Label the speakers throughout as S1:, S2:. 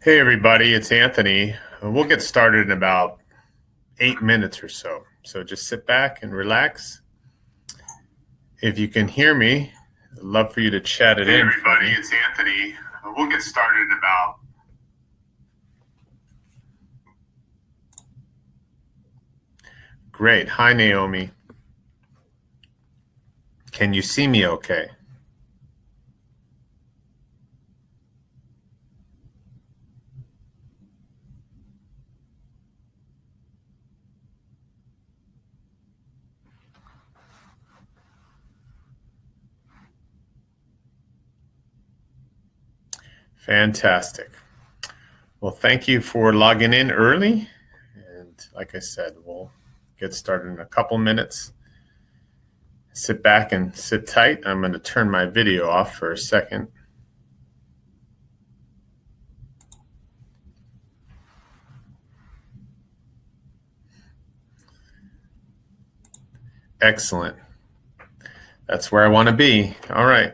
S1: Hey everybody, it's Anthony. We'll get started in about 8 minutes or so. So just sit back and relax. If you can hear me, I'd love for you to chat it
S2: Hey
S1: in.
S2: everybody, it's Anthony. We'll get started in about.
S1: Great. Hi Naomi. Can you see me okay? Fantastic. Well, thank you for logging in early. And like I said, we'll get started in a couple minutes. Sit back and sit tight. I'm going to turn my video off for a second. Excellent. That's where I want to be. All right.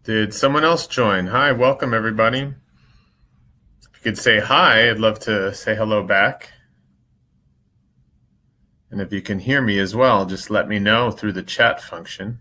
S1: Did someone else join? Hi, welcome everybody. If you could say hi, I'd love to say hello back. And if you can hear me as well, just let me know through the chat function.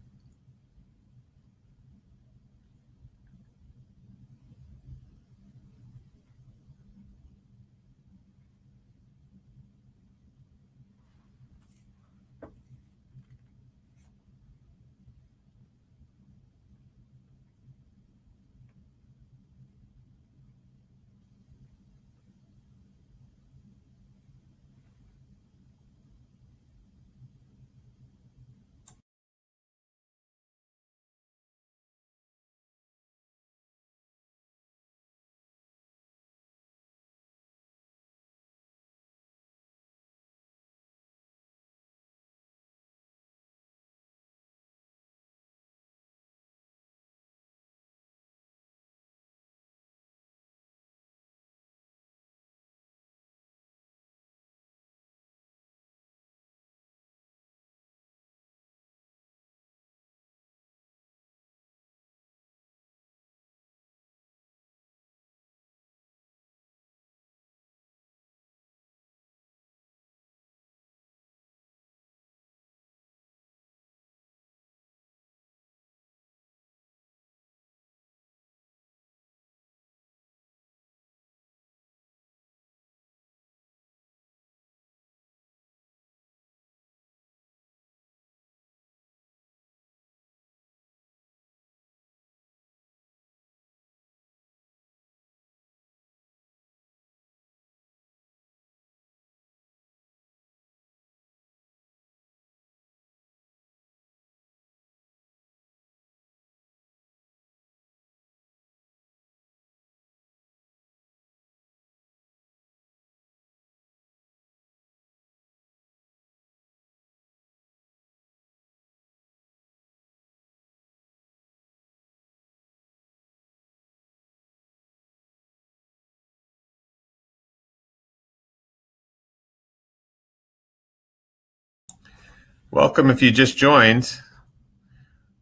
S1: Welcome if you just joined. I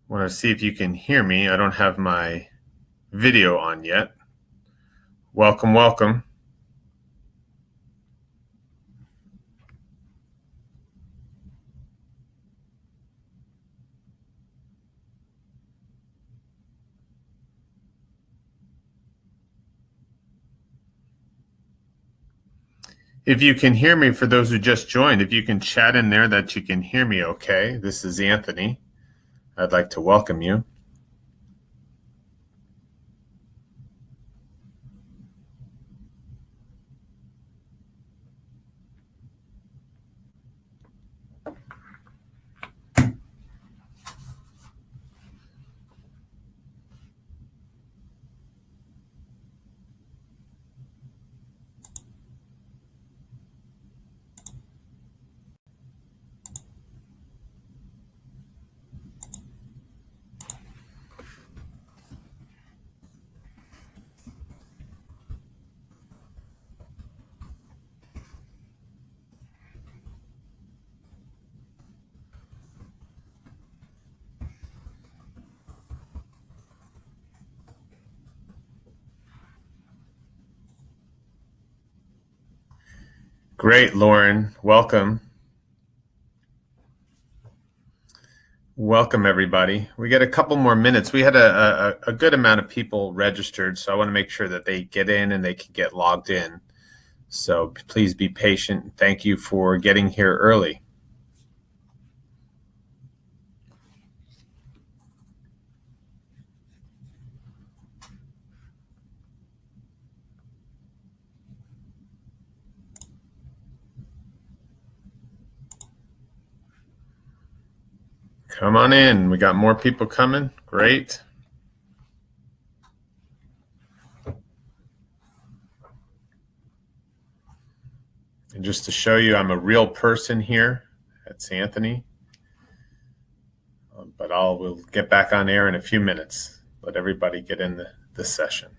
S1: want to see if you can hear me. I don't have my video on yet. Welcome, welcome. If you can hear me, for those who just joined, if you can chat in there that you can hear me okay. This is Anthony. I'd like to welcome you. Great, Lauren. Welcome. Welcome, everybody. We got a couple more minutes. We had a good amount of people registered, so I want to make sure that they get in and they can get logged in. So please be patient. Thank you for getting here early. Come on in. We got more people coming. Great. And just to show you, I'm a real person here. That's Anthony. But we'll get back on air in a few minutes. Let everybody get in the session.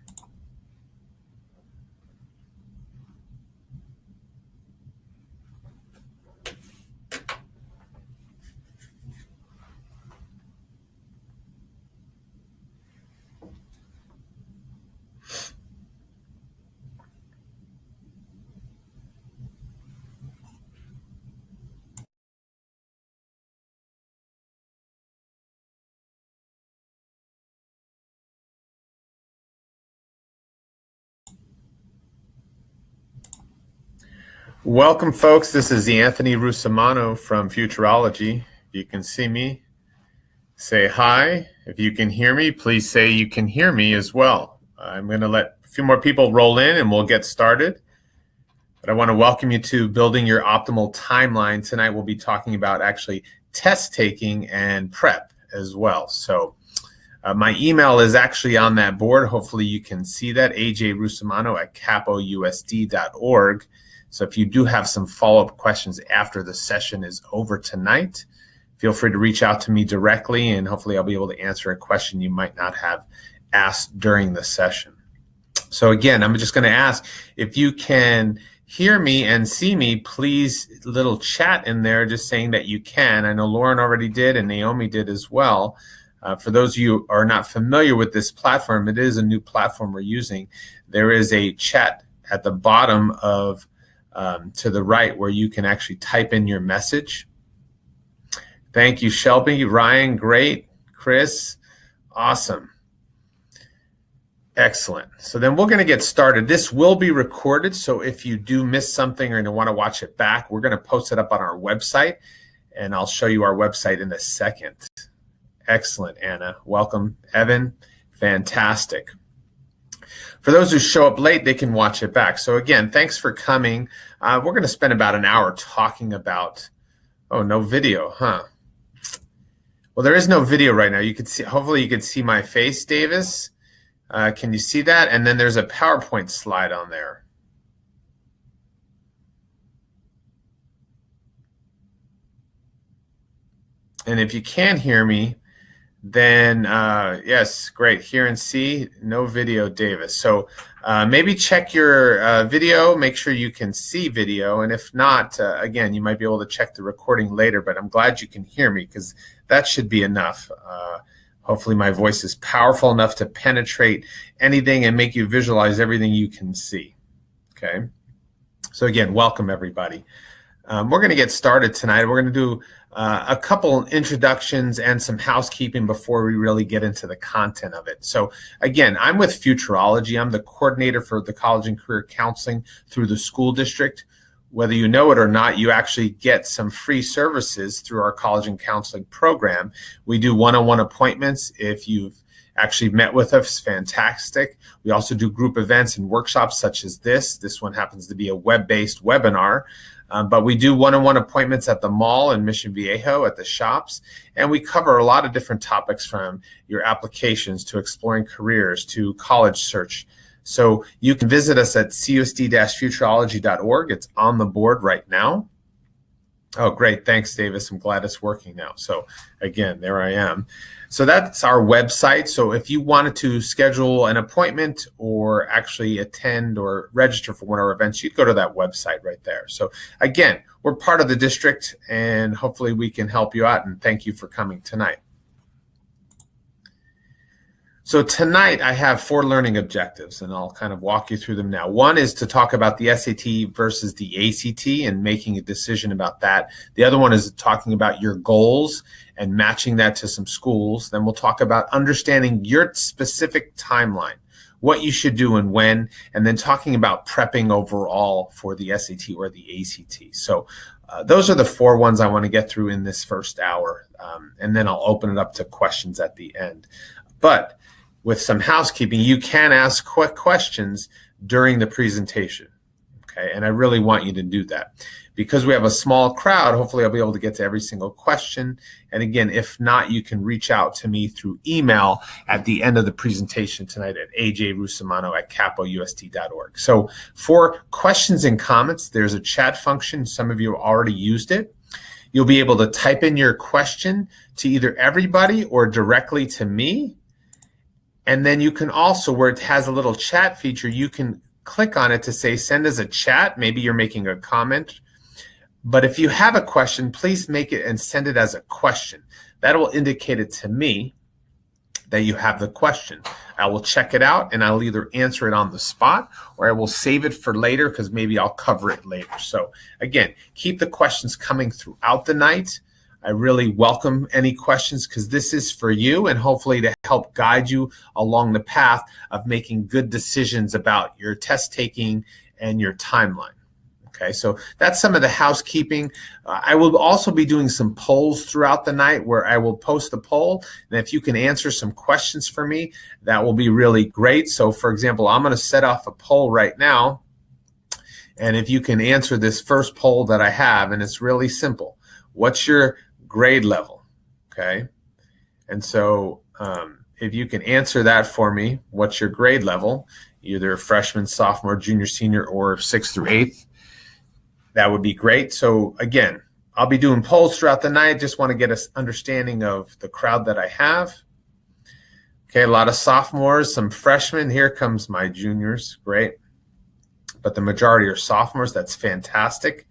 S1: Welcome, folks. This is Anthony Russamano from Futureology. You can see me. Say hi. If you can hear me, please say you can hear me as well. I'm going to let a few more people roll in and we'll get started. But I want to welcome you to Building Your Optimal Timeline. Tonight we'll be talking about actually test taking and prep as well. So my email is actually on that board. Hopefully you can see that, ajrussamano@capousd.org. So if you do have some follow-up questions after the session is over tonight, feel free to reach out to me directly, and hopefully I'll be able to answer a question you might not have asked during the session. So again, I'm just going to ask if you can hear me and see me, please, little chat in there just saying that you can. I know Lauren already did and Naomi did as well. For those of you who are not familiar with this platform, it is a new platform we're using. There is a chat at the bottom of to the right where you can actually type in your message. Thank you, Shelby. Ryan, great. Chris, awesome. Excellent. So then we're going to get started. This will be recorded, so if you do miss something or you want to watch it back, we're going to post it up on our website, and I'll show you our website in a second. Excellent, Anna. Welcome, Evan. Fantastic. For those who show up late, they can watch it back. So again, thanks for coming. We're going to spend about an hour talking about, oh, no video, huh? Well, there is no video right now. You could see, hopefully you could see my face, Davis. Can you see that? And then there's a PowerPoint slide on there. And if you can't hear me, then yes, great. Hear and see, no video, Davis. So maybe check your video, make sure you can see video. And if not, again, you might be able to check the recording later, but I'm glad you can hear me because that should be enough. Hopefully my voice is powerful enough to penetrate anything and make you visualize everything you can see. Okay. So again, welcome everybody. We're going to get started tonight. We're going to do a couple introductions and some housekeeping before we really get into the content of it. So again, I'm with Futureology. I'm the coordinator for the college and career counseling through the school district. Whether you know it or not, you actually get some free services through our college and counseling program. We do one-on-one appointments. If you've actually met with us, fantastic. We also do group events and workshops such as this. This one happens to be a web-based webinar. But we do one-on-one appointments at the mall in Mission Viejo, at the shops, and we cover a lot of different topics from your applications to exploring careers to college search. So you can visit us at CUSD-Futureology.org. It's on the board right now. Oh, great. Thanks, Davis. I'm glad it's working now. So again, there I am. So that's our website. So if you wanted to schedule an appointment or actually attend or register for one of our events, you'd go to that website right there. So again, we're part of the district and hopefully we can help you out, and thank you for coming tonight. So tonight I have 4 learning objectives and I'll kind of walk you through them now. One is to talk about the SAT versus the ACT and making a decision about that. The other one is talking about your goals and matching that to some schools. Then we'll talk about understanding your specific timeline, what you should do and when, and then talking about prepping overall for the SAT or the ACT. So those are the 4 ones I want to get through in this first hour, and then I'll open it up to questions at the end. But with some housekeeping, you can ask quick questions during the presentation, okay? And I really want you to do that. Because we have a small crowd, hopefully I'll be able to get to every single question. And again, if not, you can reach out to me through email at the end of the presentation tonight at ajrusimano@capousd.org. So for questions and comments, there's a chat function. Some of you already used it. You'll be able to type in your question to either everybody or directly to me. And then you can also, where it has a little chat feature, you can click on it to say, send us a chat. Maybe you're making a comment. But if you have a question, please make it and send it as a question. That will indicate it to me that you have the question. I will check it out and I'll either answer it on the spot or I will save it for later because maybe I'll cover it later. So again, keep the questions coming throughout the night. I really welcome any questions because this is for you and hopefully to help guide you along the path of making good decisions about your test taking and your timeline. Okay, so that's some of the housekeeping. I will also be doing some polls throughout the night where I will post a poll. And if you can answer some questions for me, that will be really great. So for example, I'm going to set off a poll right now. And if you can answer this first poll that I have, and it's really simple. What's your grade level? Okay. And so if you can answer that for me, what's your grade level, either freshman, sophomore, junior, senior, or 6th through 8th, that would be great. So again, I'll be doing polls throughout the night. Just want to get an understanding of the crowd that I have. Okay, a lot of sophomores, some freshmen. Here comes my juniors. Great. But the majority are sophomores. That's fantastic.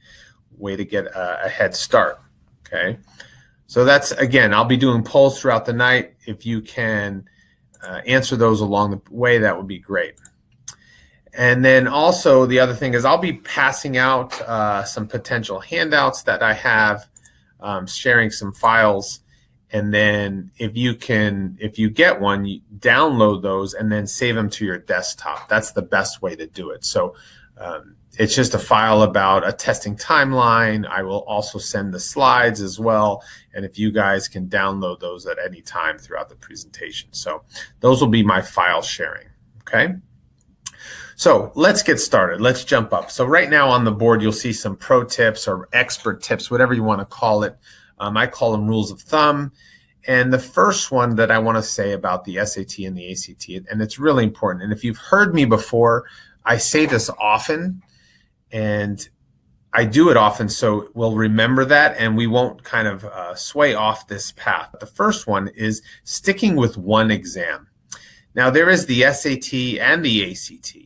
S1: Way to get a head start. Okay. So that's, again, I'll be doing polls throughout the night. If you can answer those along the way, that would be great. And then also the other thing is I'll be passing out some potential handouts that I have, sharing some files. And then if you get one, you download those and then save them to your desktop. That's the best way to do it. So it's just a file about a testing timeline. I will also send the slides as well. And if you guys can download those at any time throughout the presentation. So those will be my file sharing, okay? So let's get started. Let's jump up. So right now on the board, you'll see some pro tips or expert tips, whatever you want to call it. I call them rules of thumb. And the first one that I want to say about the SAT and the ACT, and it's really important. And if you've heard me before, I say this often. And I do it often, so we'll remember that and we won't kind of sway off this path. The first one is sticking with one exam. Now, there is the SAT and the ACT,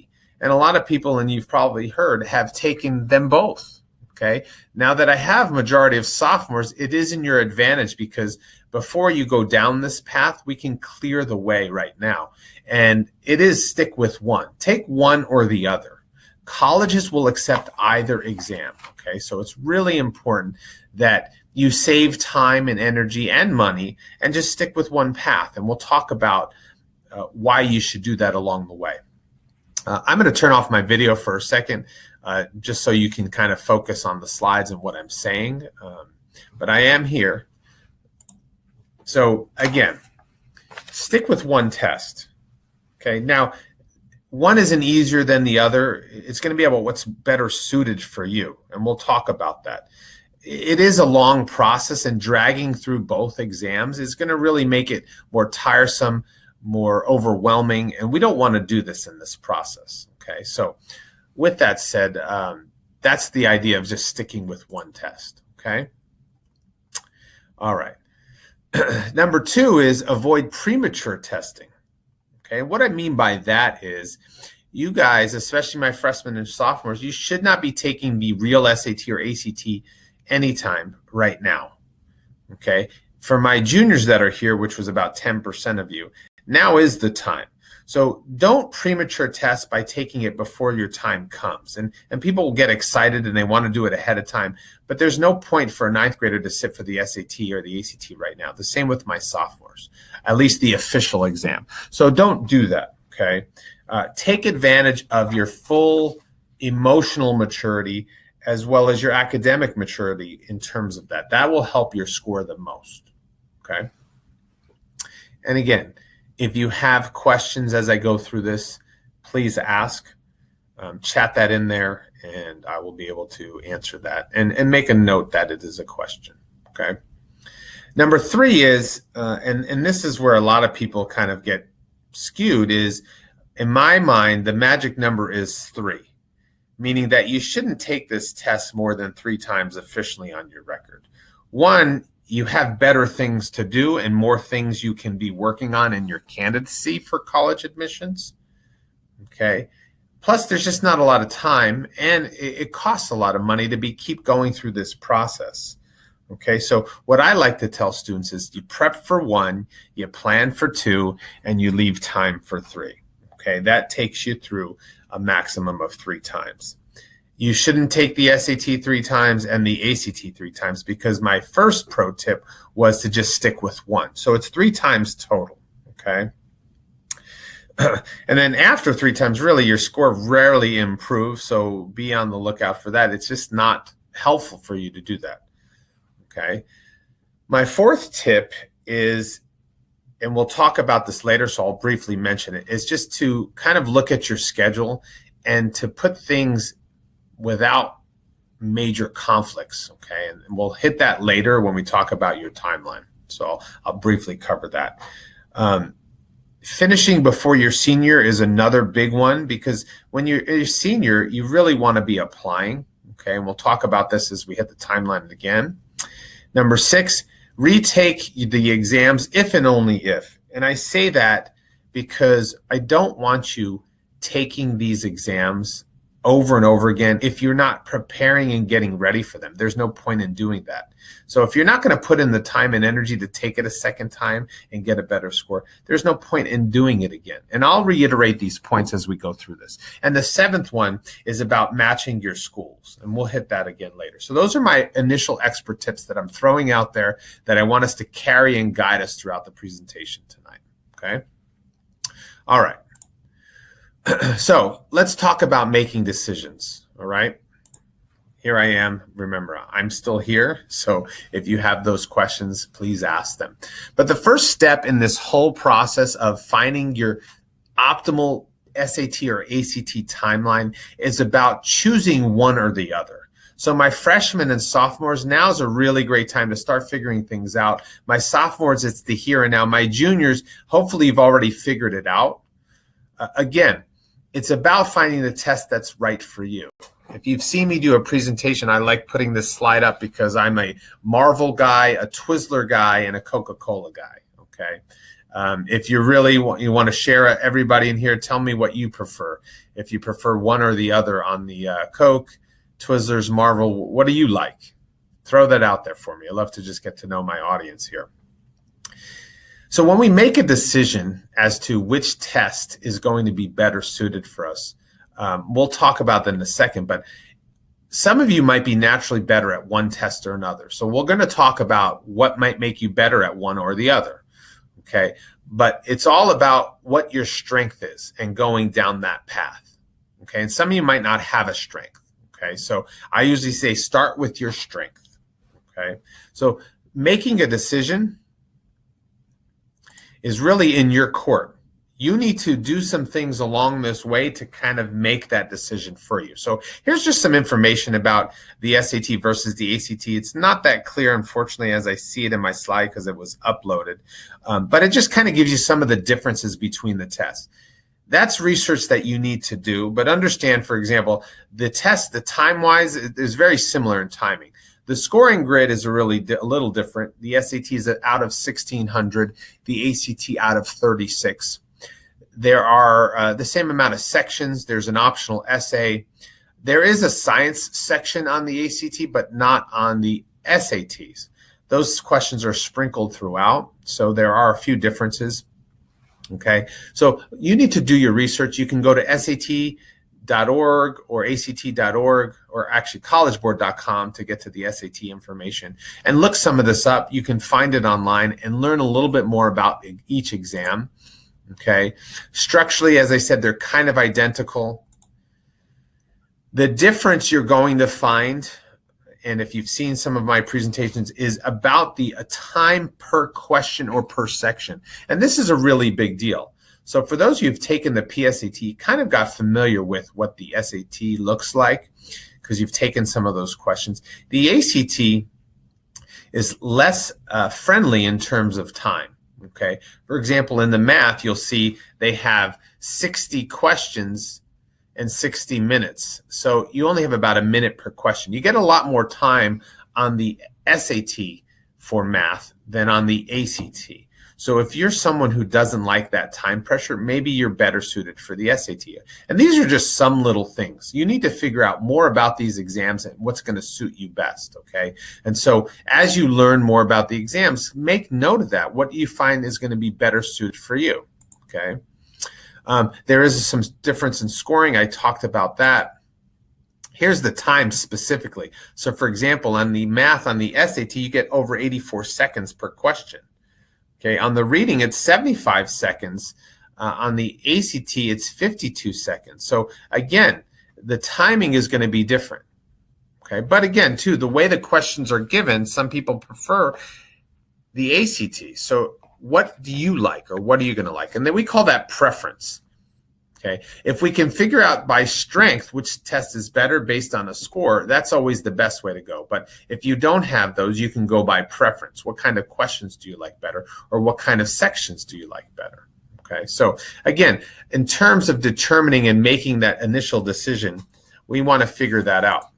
S1: and a lot of people, and you've probably heard, have taken them both. Okay. Now that I have majority of sophomores, it is in your advantage because before you go down this path, we can clear the way right now. And it is stick with one. Take one or the other. Colleges will accept either exam. Okay. So it's really important that you save time and energy and money and just stick with one path. And we'll talk about why you should do that along the way. I'm going to turn off my video for a second, just so you can kind of focus on the slides and what I'm saying. But I am here. So again, stick with one test. Okay. Now, one isn't easier than the other. It's going to be about what's better suited for you. And we'll talk about that. It is a long process, and dragging through both exams is going to really make it more tiresome, more overwhelming, and we don't want to do this in this process. Okay, so with that said, that's the idea of just sticking with one test. Okay, all right. Number two is avoid premature testing. Okay, what I mean by that is you guys, especially my freshmen and sophomores, you should not be taking the real SAT or ACT anytime right now. Okay, for my juniors that are here, which was about 10% of you, now is the time. So don't premature test by taking it before your time comes. And people will get excited and they want to do it ahead of time. But there's no point for a ninth grader to sit for the SAT or the ACT right now. The same with my sophomores, at least the official exam. So don't do that, okay? Take advantage of your full emotional maturity as well as your academic maturity in terms of that. That will help your score the most, okay? And again, if you have questions as I go through this, please ask. Chat that in there, and I will be able to answer that and make a note that it is a question, okay? Number three is, and this is where a lot of people kind of get skewed, is in my mind, the magic number is 3, meaning that you shouldn't take this test more than 3 times officially on your record. One, you have better things to do and more things you can be working on in your candidacy for college admissions. Okay. Plus, there's just not a lot of time, and it costs a lot of money to keep going through this process. Okay. So what I like to tell students is you prep for 1, you plan for 2, and you leave time for 3. Okay. That takes you through a maximum of 3 times. You shouldn't take the SAT 3 times and the ACT 3 times, because my first pro tip was to just stick with 1. So it's 3 times total, okay? And then after 3 times, really, your score rarely improves, so be on the lookout for that. It's just not helpful for you to do that, okay? My fourth tip is, and we'll talk about this later, so I'll briefly mention it, is just to kind of look at your schedule and to put things without major conflicts, okay? And we'll hit that later when we talk about your timeline. So I'll briefly cover that. Finishing before your senior is another big one, because when you're a senior, you really want to be applying, okay? And we'll talk about this as we hit the timeline again. Number 6, retake the exams if and only if. And I say that because I don't want you taking these exams over and over again if you're not preparing and getting ready for them. There's no point in doing that. So if you're not going to put in the time and energy to take it a second time and get a better score, there's no point in doing it again. And I'll reiterate these points as we go through this. And the 7th one is about matching your schools, and we'll hit that again later. So those are my initial expert tips that I'm throwing out there that I want us to carry and guide us throughout the presentation tonight, okay? All right. So let's talk about making decisions, all right? Here I am. Remember, I'm still here. So if you have those questions, please ask them. But the first step in this whole process of finding your optimal SAT or ACT timeline is about choosing one or the other. So my freshmen and sophomores, now is a really great time to start figuring things out. My sophomores, it's the here and now. My juniors, hopefully you've already figured it out. Again, it's about finding the test that's right for you. If you've seen me do a presentation, I like putting this slide up because I'm a Marvel guy, a Twizzler guy, and a Coca-Cola guy, okay? If you really want to share everybody in here, tell me what you prefer. If you prefer one or the other on the Coke, Twizzlers, Marvel, what do you like? Throw that out there for me. I love to just get to know my audience here. So when we make a decision as to which test is going to be better suited for us, we'll talk about that in a second, but some of you might be naturally better at one test or another. So we're going to talk about what might make you better at one or the other, okay? But it's all about what your strength is and going down that path, okay? And some of you might not have a strength, okay? So I usually say start with your strength, okay? So making a decision is really in your court. You need to do some things along this way to kind of make that decision for you. So here's just some information about the SAT versus the ACT. It's not that clear, unfortunately, as I see it in my slide because it was uploaded. But it just kind of gives you some of the differences between the tests. That's research that you need to do. But understand, for example, the test, the time-wise, is very similar in timing. The scoring grid is a little different. The SAT is out of 1,600, the ACT out of 36. There are the same amount of sections. There's an optional essay. There is a science section on the ACT, but not on the SATs. Those questions are sprinkled throughout, so there are a few differences. Okay, so you need to do your research. You can go to SAT.org or ACT.org or actually collegeboard.com to get to the SAT information and look some of this up. You can find it online and learn a little bit more about each exam. Okay, structurally, as I said, they're kind of identical. The difference you're going to find, and if you've seen some of my presentations, is about the time per question or per section. And this is a really big deal. So for those of you who've taken the PSAT, you kind of got familiar with what the SAT looks like because you've taken some of those questions. The ACT is less friendly in terms of time. Okay. For example, in the math, you'll see they have 60 questions and 60 minutes. So you only have about a minute per question. You get a lot more time on the SAT for math than on the ACT. So if you're someone who doesn't like that time pressure, maybe you're better suited for the SAT. And these are just some little things. You need to figure out more about these exams and what's going to suit you best, okay? And so as you learn more about the exams, make note of that. What do you find is going to be better suited for you, okay? There is some difference in scoring. I talked about that. Here's the time specifically. So for example, on the math, on the SAT, you get over 84 seconds per question. Okay, on the reading, it's 75 seconds. On the ACT, it's 52 seconds. So again, the timing is going to be different. Okay, but again, too, the way the questions are given, some people prefer the ACT. So what do you like, or what are you going to like? And then we call that preference. Okay, if we can figure out by strength which test is better based on a score, that's always the best way to go. But if you don't have those, you can go by preference. What kind of questions do you like better, or what kind of sections do you like better? Okay, so again, in terms of determining and making that initial decision, we want to figure that out.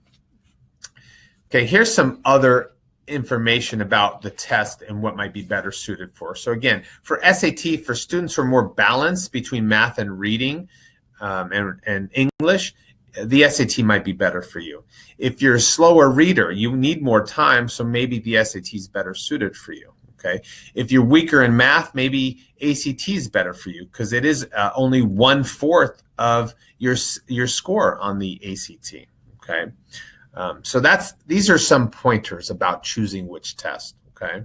S1: Okay, here's some other information about the test and what might be better suited for. So again, for SAT, for students who are more balanced between math and reading and English, the SAT might be better for you. If you're a slower reader, you need more time, so maybe the SAT is better suited for you. Okay, if you're weaker in math, maybe ACT is better for you because it is only 1/4 of your score on the ACT. Okay. So these are some pointers about choosing which test, okay?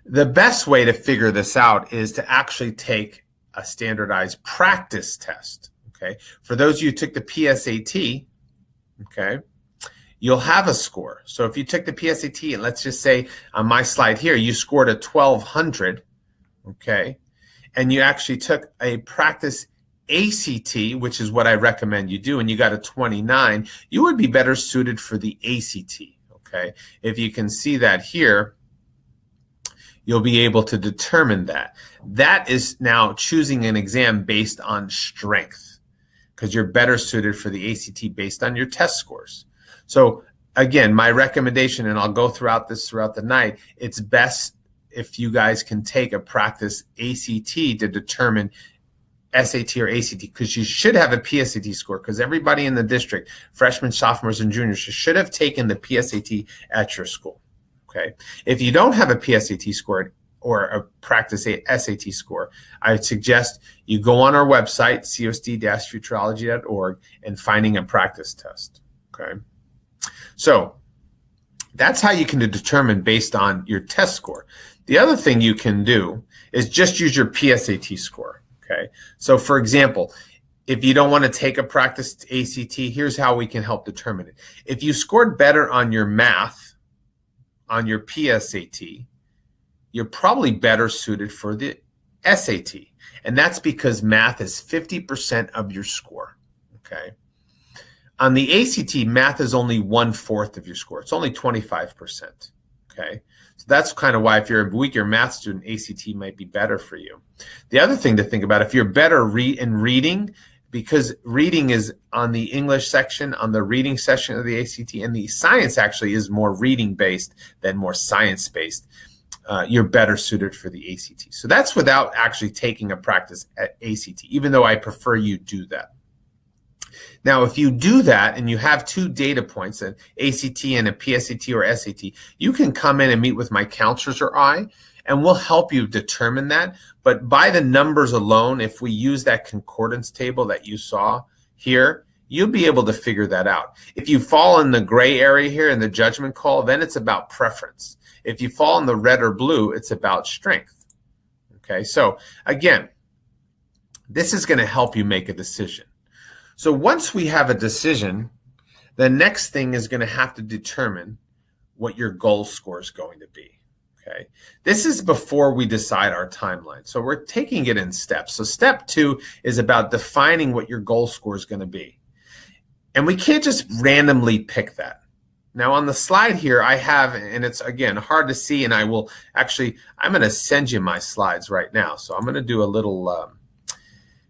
S1: The best way to figure this out is to actually take a standardized practice test, okay? For those of you who took the PSAT, okay, you'll have a score. So if you took the PSAT, and let's just say on my slide here, you scored a 1200, okay, and you actually took a practice ACT, which is what I recommend you do, and you got a 29, you would be better suited for the ACT, okay? If you can see that here, you'll be able to determine that. That is now choosing an exam based on strength. because you're better suited for the ACT based on your test scores. So again, my recommendation, and I'll go throughout the night, it's best if you guys can take a practice ACT to determine SAT or ACT, because you should have a PSAT score, because everybody in the district, freshmen, sophomores, and juniors, should have taken the PSAT at your school. Okay. If you don't have a PSAT score or a practice SAT score, I would suggest you go on our website, CUSD-Futureology.org, and finding a practice test. Okay. So that's how you can determine based on your test score. The other thing you can do is just use your PSAT score. Okay. So for example, if you don't want to take a practice ACT, here's how we can help determine it. If you scored better on your math, on your PSAT, you're probably better suited for the SAT. And that's because math is 50% of your score. Okay. On the ACT, math is only 1/4 of your score. It's only 25%. Okay. So that's kind of why if you're a weaker math student, ACT might be better for you. The other thing to think about, if you're better in reading, because reading is on the English section, on the reading section of the ACT, and the science actually is more reading based than more science based, you're better suited for the ACT. So that's without actually taking a practice at ACT, even though I prefer you do that. Now, if you do that and you have two data points, an ACT and a PSAT or SAT, you can come in and meet with my counselors or I, and we'll help you determine that. But by the numbers alone, if we use that concordance table that you saw here, you'll be able to figure that out. If you fall in the gray area here in the judgment call, then it's about preference. If you fall in the red or blue, it's about strength. Okay, so again, this is going to help you make a decision. So once we have a decision, the next thing is going to have to determine what your goal score is going to be. Okay, this is before we decide our timeline. So we're taking it in steps. So step 2 is about defining what your goal score is going to be. And we can't just randomly pick that. Now on the slide here, I have, and it's again hard to see, and I'm going to send you my slides right now. So I'm going to do a little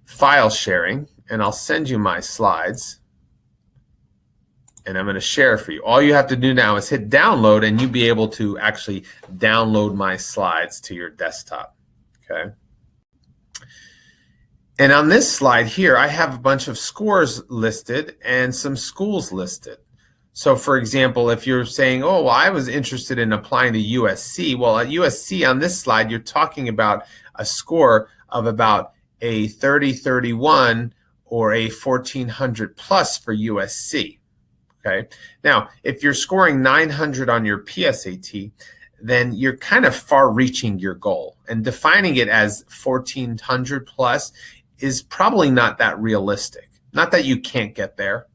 S1: file sharing, and I'll send you my slides, and I'm going to share for you. All you have to do now is hit download, and you'll be able to actually download my slides to your desktop. Okay. And on this slide here, I have a bunch of scores listed and some schools listed. So for example, if you're saying, oh, well, I was interested in applying to USC. Well, at USC on this slide, you're talking about a score of about a 30-31 or a 1400 plus for USC. Okay. Now, if you're scoring 900 on your PSAT, then you're kind of far reaching your goal, and defining it as 1400 plus is probably not that realistic. Not that you can't get there.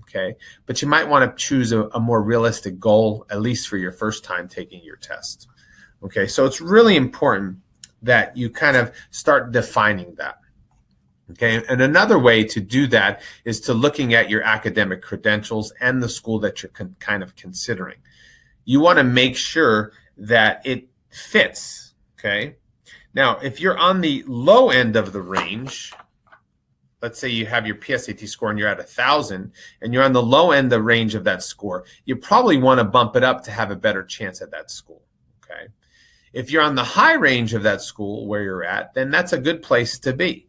S1: Okay. But you might want to choose a more realistic goal, at least for your first time taking your test. Okay. So it's really important that you kind of start defining that. Okay, and another way to do that is to looking at your academic credentials and the school that you're kind of considering. You want to make sure that it fits. Okay, now if you're on the low end of the range, let's say you have your PSAT score and you're at 1,000 and you're on the low end of the range of that score, you probably want to bump it up to have a better chance at that school. Okay, if you're on the high range of that school where you're at, then that's a good place to be.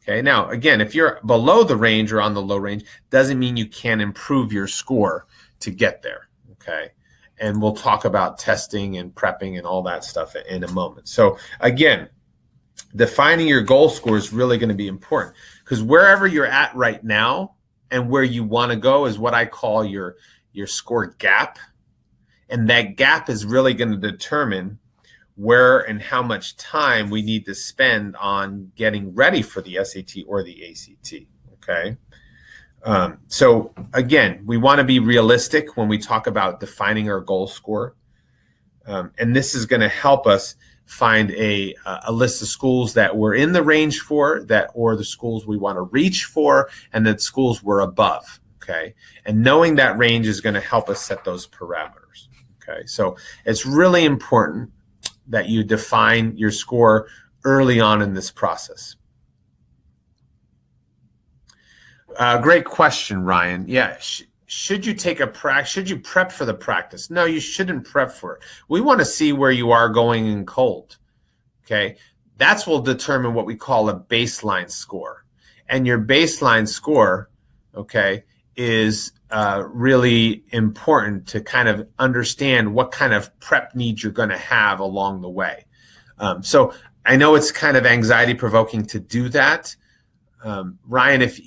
S1: Okay, now again, if you're below the range or on the low range, doesn't mean you can't improve your score to get there. Okay, and we'll talk about testing and prepping and all that stuff in a moment. So again, defining your goal score is really going to be important, because wherever you're at right now and where you want to go is what I call your score gap. And that gap is really going to determine where and how much time we need to spend on getting ready for the SAT or the ACT. Okay. So again, we want to be realistic when we talk about defining our goal score. And this is going to help us find a list of schools that we're in the range for, or the schools we want to reach for, and the schools we're above. Okay. And knowing that range is going to help us set those parameters. Okay. So it's really important that you define your score early on in this process. Great question, Ryan. Yeah. Should you take should you prep for the practice? No, you shouldn't prep for it. We want to see where you are going in cold. Okay. That's will determine what we call a baseline score. And your baseline score, okay, is really important to kind of understand what kind of prep needs you're going to have along the way. So I know it's kind of anxiety provoking to do that. Ryan, if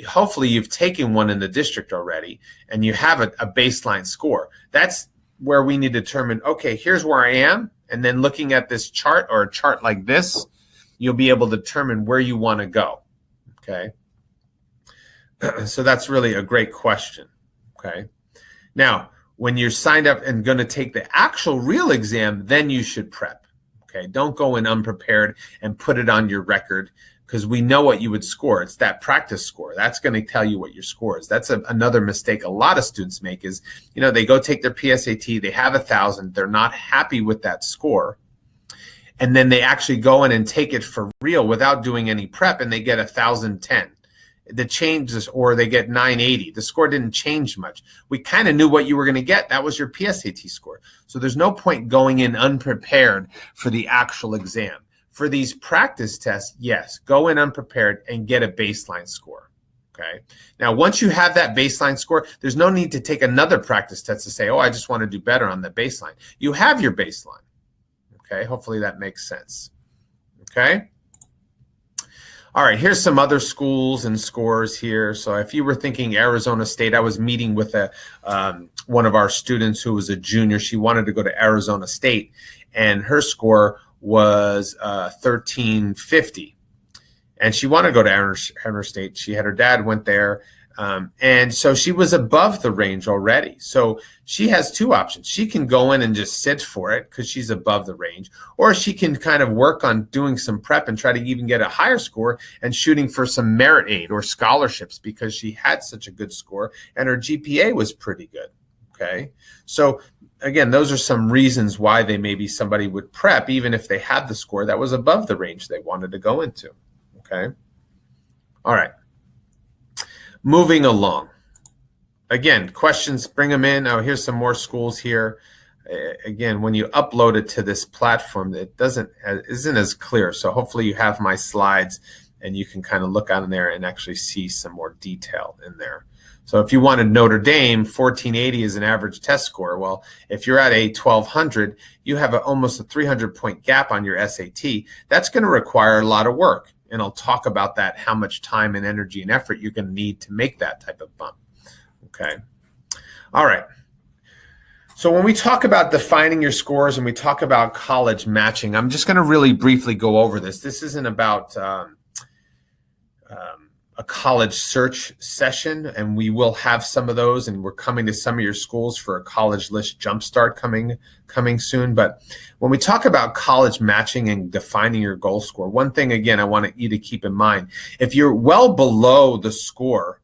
S1: hopefully you've taken one in the district already and you have a baseline score, that's where we need to determine, okay, here's where I am. And then looking at this chart or a chart like this, you'll be able to determine where you want to go. Okay. So that's really a great question. Okay. Now, when you're signed up and going to take the actual real exam, then you should prep. Okay. Don't go in unprepared and put it on your record, because we know what you would score. It's that practice score. That's going to tell you what your score is. That's another mistake a lot of students make is, they go take their PSAT, they have 1,000, they're not happy with that score. And then they actually go in and take it for real without doing any prep, and they get 1,010. The changes, or they get 980. The score didn't change much. We kind of knew what you were going to get. That was your PSAT score. So there's no point going in unprepared for the actual exam. For these practice tests, yes, go in unprepared and get a baseline score. Okay. Now, once you have that baseline score, there's no need to take another practice test to say, oh, I just want to do better on the baseline. You have your baseline. Okay. Hopefully that makes sense. Okay. All right. Here's some other schools and scores here. So if you were thinking Arizona State, I was meeting with one of our students who was a junior. She wanted to go to Arizona State, and her score was 1350, and she wanted to go to Arizona State. She had her dad went there, and so she was above the range already. So she has two options. She can go in and just sit for it because she's above the range, or she can kind of work on doing some prep and try to even get a higher score and shooting for some merit aid or scholarships because she had such a good score and her GPA was pretty good. Okay, so again, those are some reasons why maybe somebody would prep even if they had the score that was above the range they wanted to go into. Okay. All right. Moving along. Again, questions, bring them in. Oh, here's some more schools here. Again, when you upload it to this platform, it isn't as clear. So hopefully you have my slides and you can kind of look on there and actually see some more detail in there. So if you wanted Notre Dame, 1480 is an average test score. Well, if you're at a 1200, you have almost a 300-point gap on your SAT. That's going to require a lot of work. And I'll talk about that, how much time and energy and effort you're going to need to make that type of bump. Okay. All right. So when we talk about defining your scores and we talk about college matching, I'm just going to really briefly go over this. This isn't about a college search session, and we will have some of those, and we're coming to some of your schools for a college list jumpstart coming soon. But when we talk about college matching and defining your goal score, one thing, again, I want you to keep in mind, if you're well below the score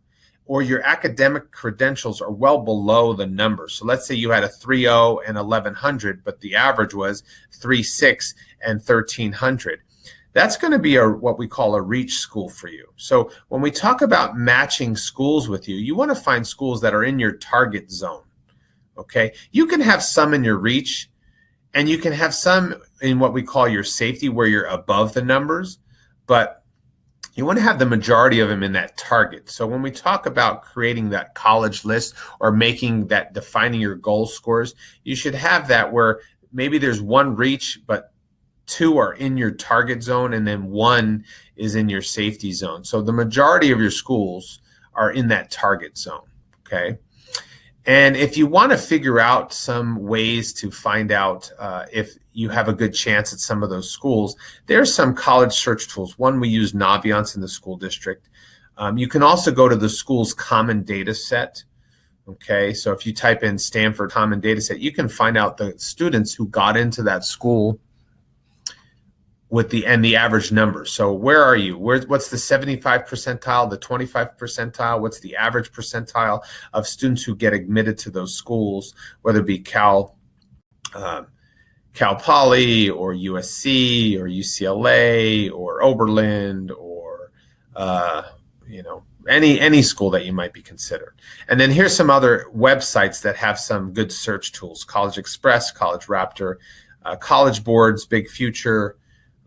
S1: or your academic credentials are well below the numbers, so let's say you had a 3.0 and 1100, but the average was 3.6 and 1300, that's going to be what we call a reach school for you. So when we talk about matching schools with you, you want to find schools that are in your target zone. Okay. You can have some in your reach, and you can have some in what we call your safety, where you're above the numbers, but you want to have the majority of them in that target. So when we talk about creating that college list or defining your goal scores, you should have that where maybe there's one reach, but two are in your target zone, and then one is in your safety zone. So the majority of your schools are in that target zone. Okay. And if you want to figure out some ways to find out if you have a good chance at some of those schools, there's some college search tools. One, we use Naviance in the school district. You can also go to the school's common data set. Okay, so if you type in Stanford common data set, you can find out the students who got into that school with the average numbers. So where are you? What's the 75 percentile, the 25 percentile? What's the average percentile of students who get admitted to those schools, whether it be Cal Poly or USC or UCLA or Oberlin or any school that you might be considered. And then here's some other websites that have some good search tools: College Express, College Raptor, College Boards, Big Future,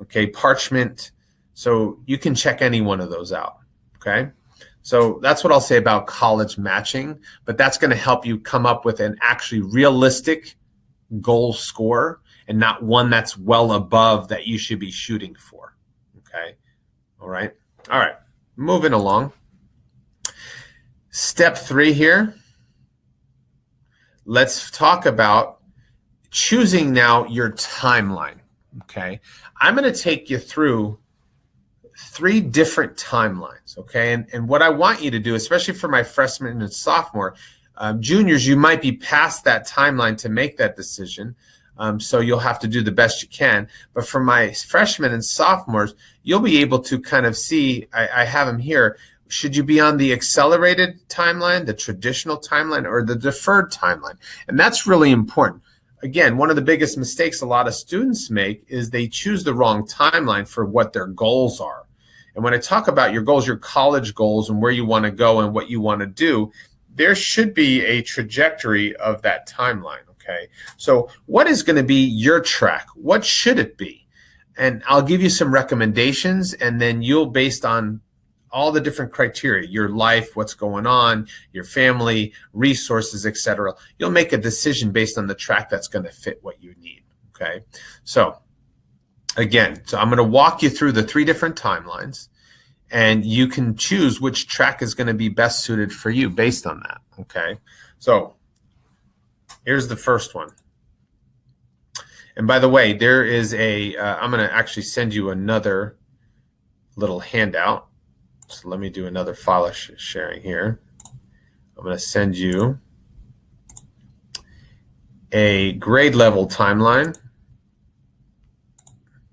S1: okay, Parchment. So you can check any one of those out, okay? So that's what I'll say about college matching, but that's going to help you come up with an actually realistic goal score and not one that's well above that you should be shooting for, okay? All right, moving along. Step 3 here. Let's talk about choosing now your timeline, okay? I'm going to take you through 3 different timelines, okay? And what I want you to do, especially for my freshmen and sophomore, juniors, you might be past that timeline to make that decision, so you'll have to do the best you can. But for my freshmen and sophomores, you'll be able to kind of see, I have them here, should you be on the accelerated timeline, the traditional timeline, or the deferred timeline? And that's really important. Again, one of the biggest mistakes a lot of students make is they choose the wrong timeline for what their goals are. And when I talk about your goals, your college goals and where you want to go and what you want to do, there should be a trajectory of that timeline, okay? So what is going to be your track? What should it be? And I'll give you some recommendations, and then you'll, based on all the different criteria, your life, what's going on, your family, resources, etc., you'll make a decision based on the track that's going to fit what you need, okay? So again, I'm going to walk you through the 3 different timelines, and you can choose which track is going to be best suited for you based on that, okay? So here's the first one. And by the way, there is I'm going to actually send you another little handout. So let me do another file sharing here. I'm going to send you a grade level timeline.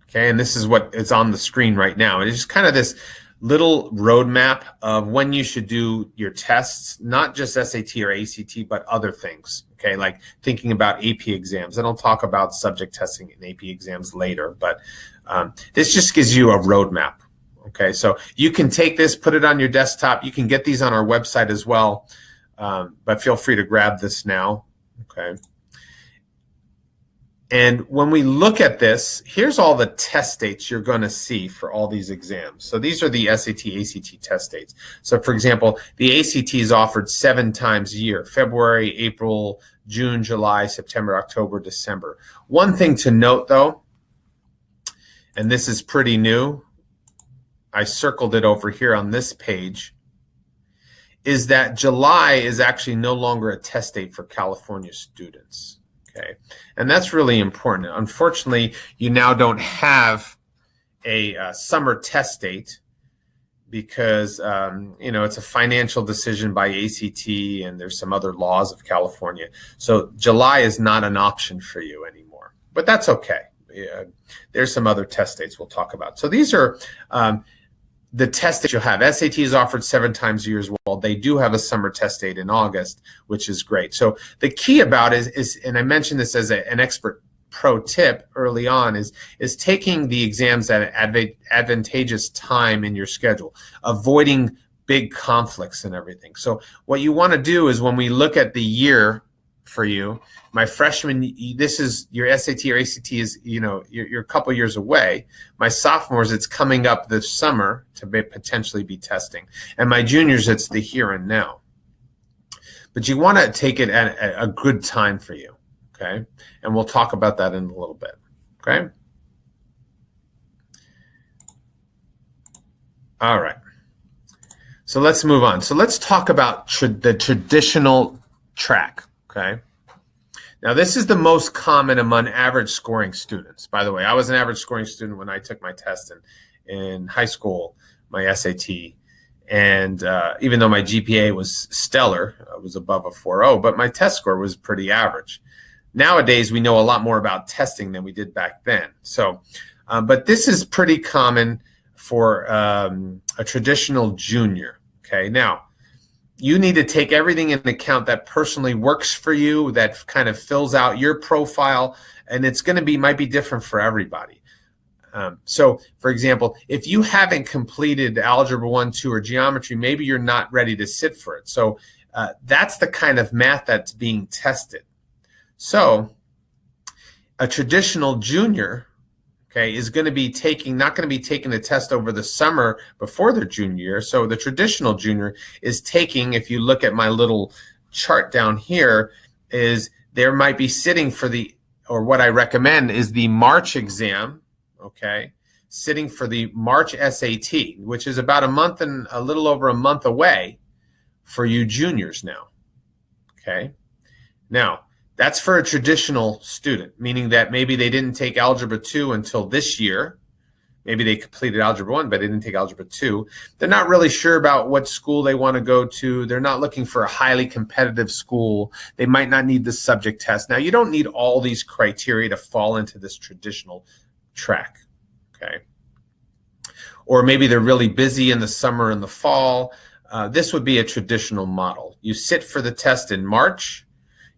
S1: Okay, and this is what is on the screen right now. It's just kind of this little roadmap of when you should do your tests, not just SAT or ACT, but other things. Okay, like thinking about AP exams. And I'll talk about subject testing and AP exams later, but this just gives you a roadmap. Okay, so you can take this, put it on your desktop. You can get these on our website as well, but feel free to grab this now, okay? And when we look at this, here's all the test dates you're going to see for all these exams. So these are the SAT, ACT test dates. So for example, the ACT is offered 7 times a year: February, April, June, July, September, October, December. One thing to note though, and this is pretty new, I circled it over here on this page, is that July is actually no longer a test date for California students. Okay, and that's really important. Unfortunately, you now don't have a summer test date because it's a financial decision by ACT, and there's some other laws of California. So July is not an option for you anymore, but that's okay. There's some other test dates we'll talk about. So these are the test that you'll have. SAT is offered 7 times a year as well. They do have a summer test date in August, which is great. So the key about it is, and I mentioned this as an expert pro tip early on, is taking the exams at an advantageous time in your schedule, avoiding big conflicts and everything. So what you want to do is, when we look at the year for you, my freshman, this is your SAT or ACT is, you're a couple years away. My sophomores, it's coming up this summer to potentially be testing. And my juniors, it's the here and now. But you want to take it at a good time for you, okay? And we'll talk about that in a little bit, okay? All right. So let's move on. So let's talk about the traditional track, okay? Now, this is the most common among average scoring students. By the way, I was an average scoring student when I took my test in high school, my SAT. And even though my GPA was stellar, I was above a 4.0, but my test score was pretty average. Nowadays, we know a lot more about testing than we did back then. So, but this is pretty common for a traditional junior, okay? Now, you need to take everything into account that personally works for you, that kind of fills out your profile, and it's going to might be different for everybody. So, for example, if you haven't completed Algebra 1, 2, or Geometry, maybe you're not ready to sit for it. So that's the kind of math that's being tested. So a traditional junior, okay, is going to be not going to be taking the test over the summer before their junior year. So the traditional junior is taking, if you look at my little chart down here, is there might be sitting for or what I recommend is the March exam, okay, sitting for the March SAT, which is about a little over a month away for you juniors now, okay? Now, that's for a traditional student, meaning that maybe they didn't take Algebra 2 until this year. Maybe they completed Algebra 1, but they didn't take Algebra 2. They're not really sure about what school they want to go to. They're not looking for a highly competitive school. They might not need the subject test. Now, you don't need all these criteria to fall into this traditional track, okay? Or maybe they're really busy in the summer and the fall. This would be a traditional model. You sit for the test in March.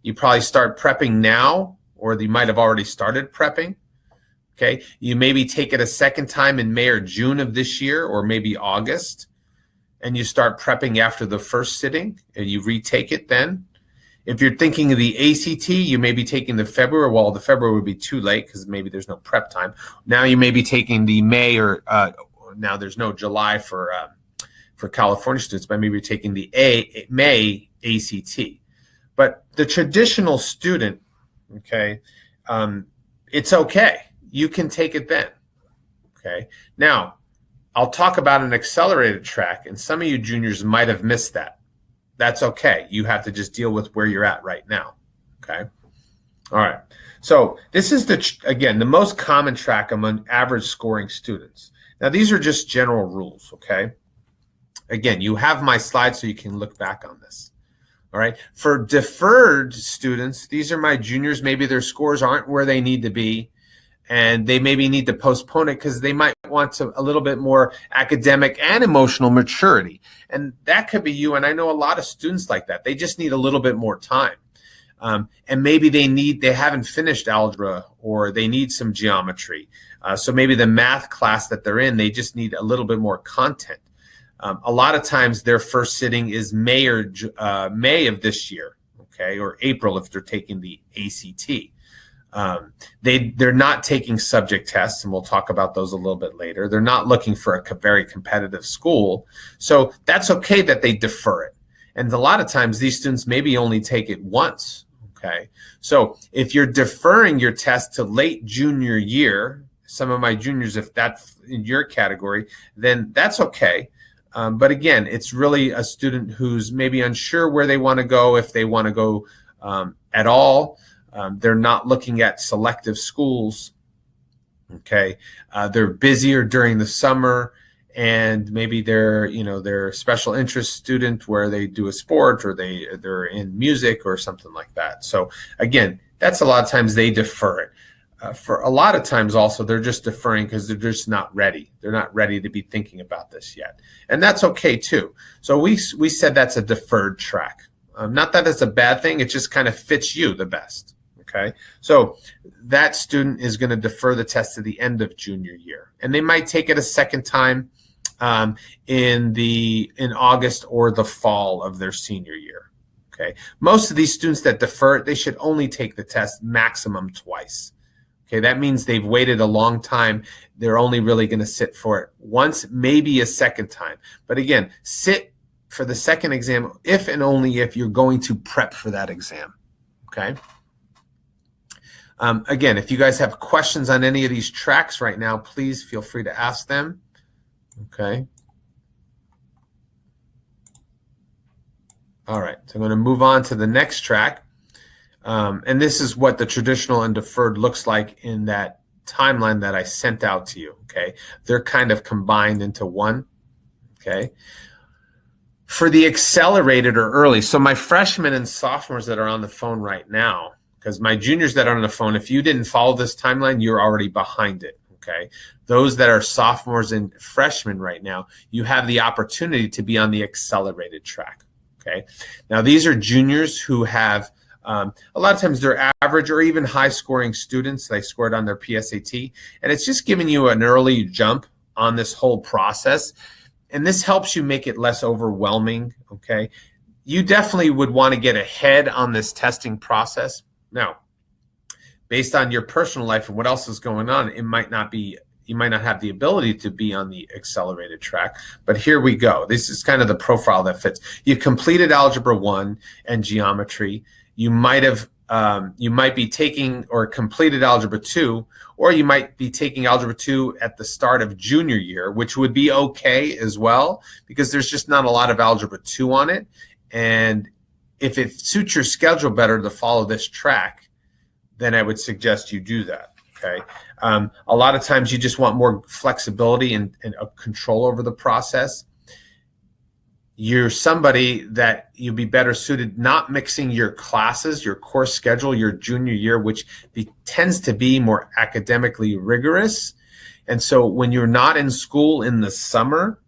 S1: You probably start prepping now, or you might have already started prepping. Okay, you maybe take it a second time in May or June of this year, or maybe August, and you start prepping after the first sitting, and you retake it then. If you're thinking of the ACT, you may be taking the February. Well, the February would be too late because maybe there's no prep time. Now you may be taking the May, or now there's no July for California students, but maybe you're taking the May ACT. But the traditional student, okay, it's okay. You can take it then, okay? Now, I'll talk about an accelerated track, and some of you juniors might have missed that. That's okay. You have to just deal with where you're at right now, okay? All right. So this is, again, the most common track among average scoring students. Now, these are just general rules, okay? Again, you have my slides so you can look back on this. All right. For deferred students, these are my juniors. Maybe their scores aren't where they need to be, and they maybe need to postpone it because they might want a little bit more academic and emotional maturity. And that could be you. And I know a lot of students like that. They just need a little bit more time. And maybe they haven't finished algebra, or they need some geometry. So maybe the math class that they're in, they just need a little bit more content. A lot of times their first sitting is May of this year, okay, or April if they're taking the ACT. They're not taking subject tests, and we'll talk about those a little bit later. They're not looking for a very competitive school, so that's okay that they defer it. And a lot of times these students maybe only take it once, okay? So if you're deferring your test to late junior year, some of my juniors, if that's in your category, then that's okay. But again, it's really a student who's maybe unsure where they want to go, if they want to go at all. They're not looking at selective schools, okay? They're busier during the summer, and maybe they're a special interest student where they do a sport, or they're in music or something like that. So again, that's a lot of times they defer it. For a lot of times also, they're just deferring because they're just not ready. They're not ready to be thinking about this yet. And that's okay too. So we said that's a deferred track. Not that it's a bad thing, it just kind of fits you the best, okay? So that student is going to defer the test to the end of junior year. And they might take it a second time in August or the fall of their senior year, okay? Most of these students that defer it, they should only take the test maximum twice. Okay, that means they've waited a long time. They're only really going to sit for it once, maybe a second time. But again, sit for the second exam if and only if you're going to prep for that exam, okay? Again, if you guys have questions on any of these tracks right now, please feel free to ask them, okay? All right, so I'm going to move on to the next track. And this is what the traditional and deferred looks like in that timeline that I sent out to you, okay? They're kind of combined into one, okay? For the accelerated or early, so my freshmen and sophomores that are on the phone right now, because my juniors that are on the phone, if you didn't follow this timeline, you're already behind it, okay? Those that are sophomores and freshmen right now, you have the opportunity to be on the accelerated track, okay? Now, these are juniors who have A lot of times they're average or even high scoring students. They scored on their PSAT, and it's just giving you an early jump on this whole process. And this helps you make it less overwhelming, okay? You definitely would want to get ahead on this testing process. Now, based on your personal life and what else is going on, you might not have the ability to be on the accelerated track, but here we go. This is kind of the profile that fits. You completed Algebra 1 and geometry. You might be taking or completed Algebra 2, or you might be taking Algebra 2 at the start of junior year, which would be okay as well, because there's just not a lot of Algebra 2 on it. And if it suits your schedule better to follow this track, then I would suggest you do that, okay? A lot of times you just want more flexibility and control over the process. You're somebody that you'd be better suited not mixing your classes, your course schedule, your junior year, which tends to be more academically rigorous. And so when you're not in school in the summer,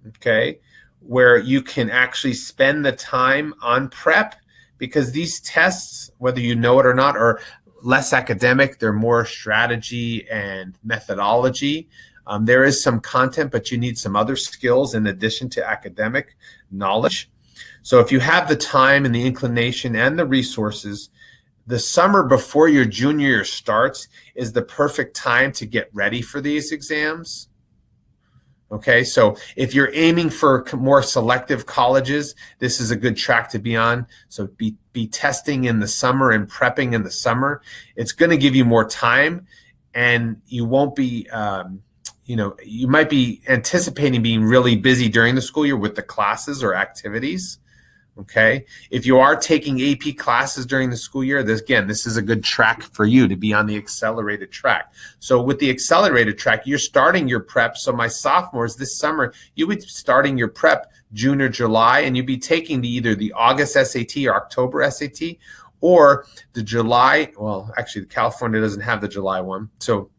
S1: okay, where you can actually spend the time on prep, because these tests, whether you know it or not, are less academic. They're more strategy and methodology. There is some content, but you need some other skills in addition to academic knowledge. So if you have the time and the inclination and the resources, the summer before your junior year starts is the perfect time to get ready for these exams. Okay, so if you're aiming for more selective colleges, this is a good track to be on. So be testing in the summer and prepping in the summer. It's going to give you more time, and you won't be you might be anticipating being really busy during the school year with the classes or activities, okay? If you are taking AP classes during the school year, this is a good track for you to be on the accelerated track. So with the accelerated track, you're starting your prep. So my sophomores this summer, you would be starting your prep June or July, and you'd be taking either the August SAT or October SAT, or the July, well, actually California doesn't have the July one. So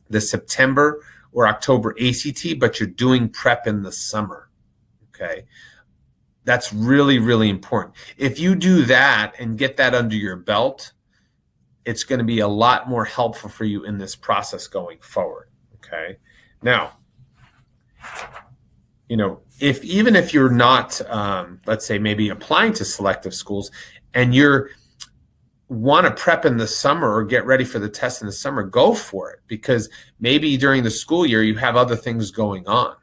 S1: the September or October ACT, but you're doing prep in the summer, okay? That's really, really important. If you do that and get that under your belt, it's going to be a lot more helpful for you in this process going forward, okay? Now, even if you're not, let's say maybe applying to selective schools and you're want to prep in the summer or get ready for the test in the summer, go for it, because maybe during the school year you have other things going on.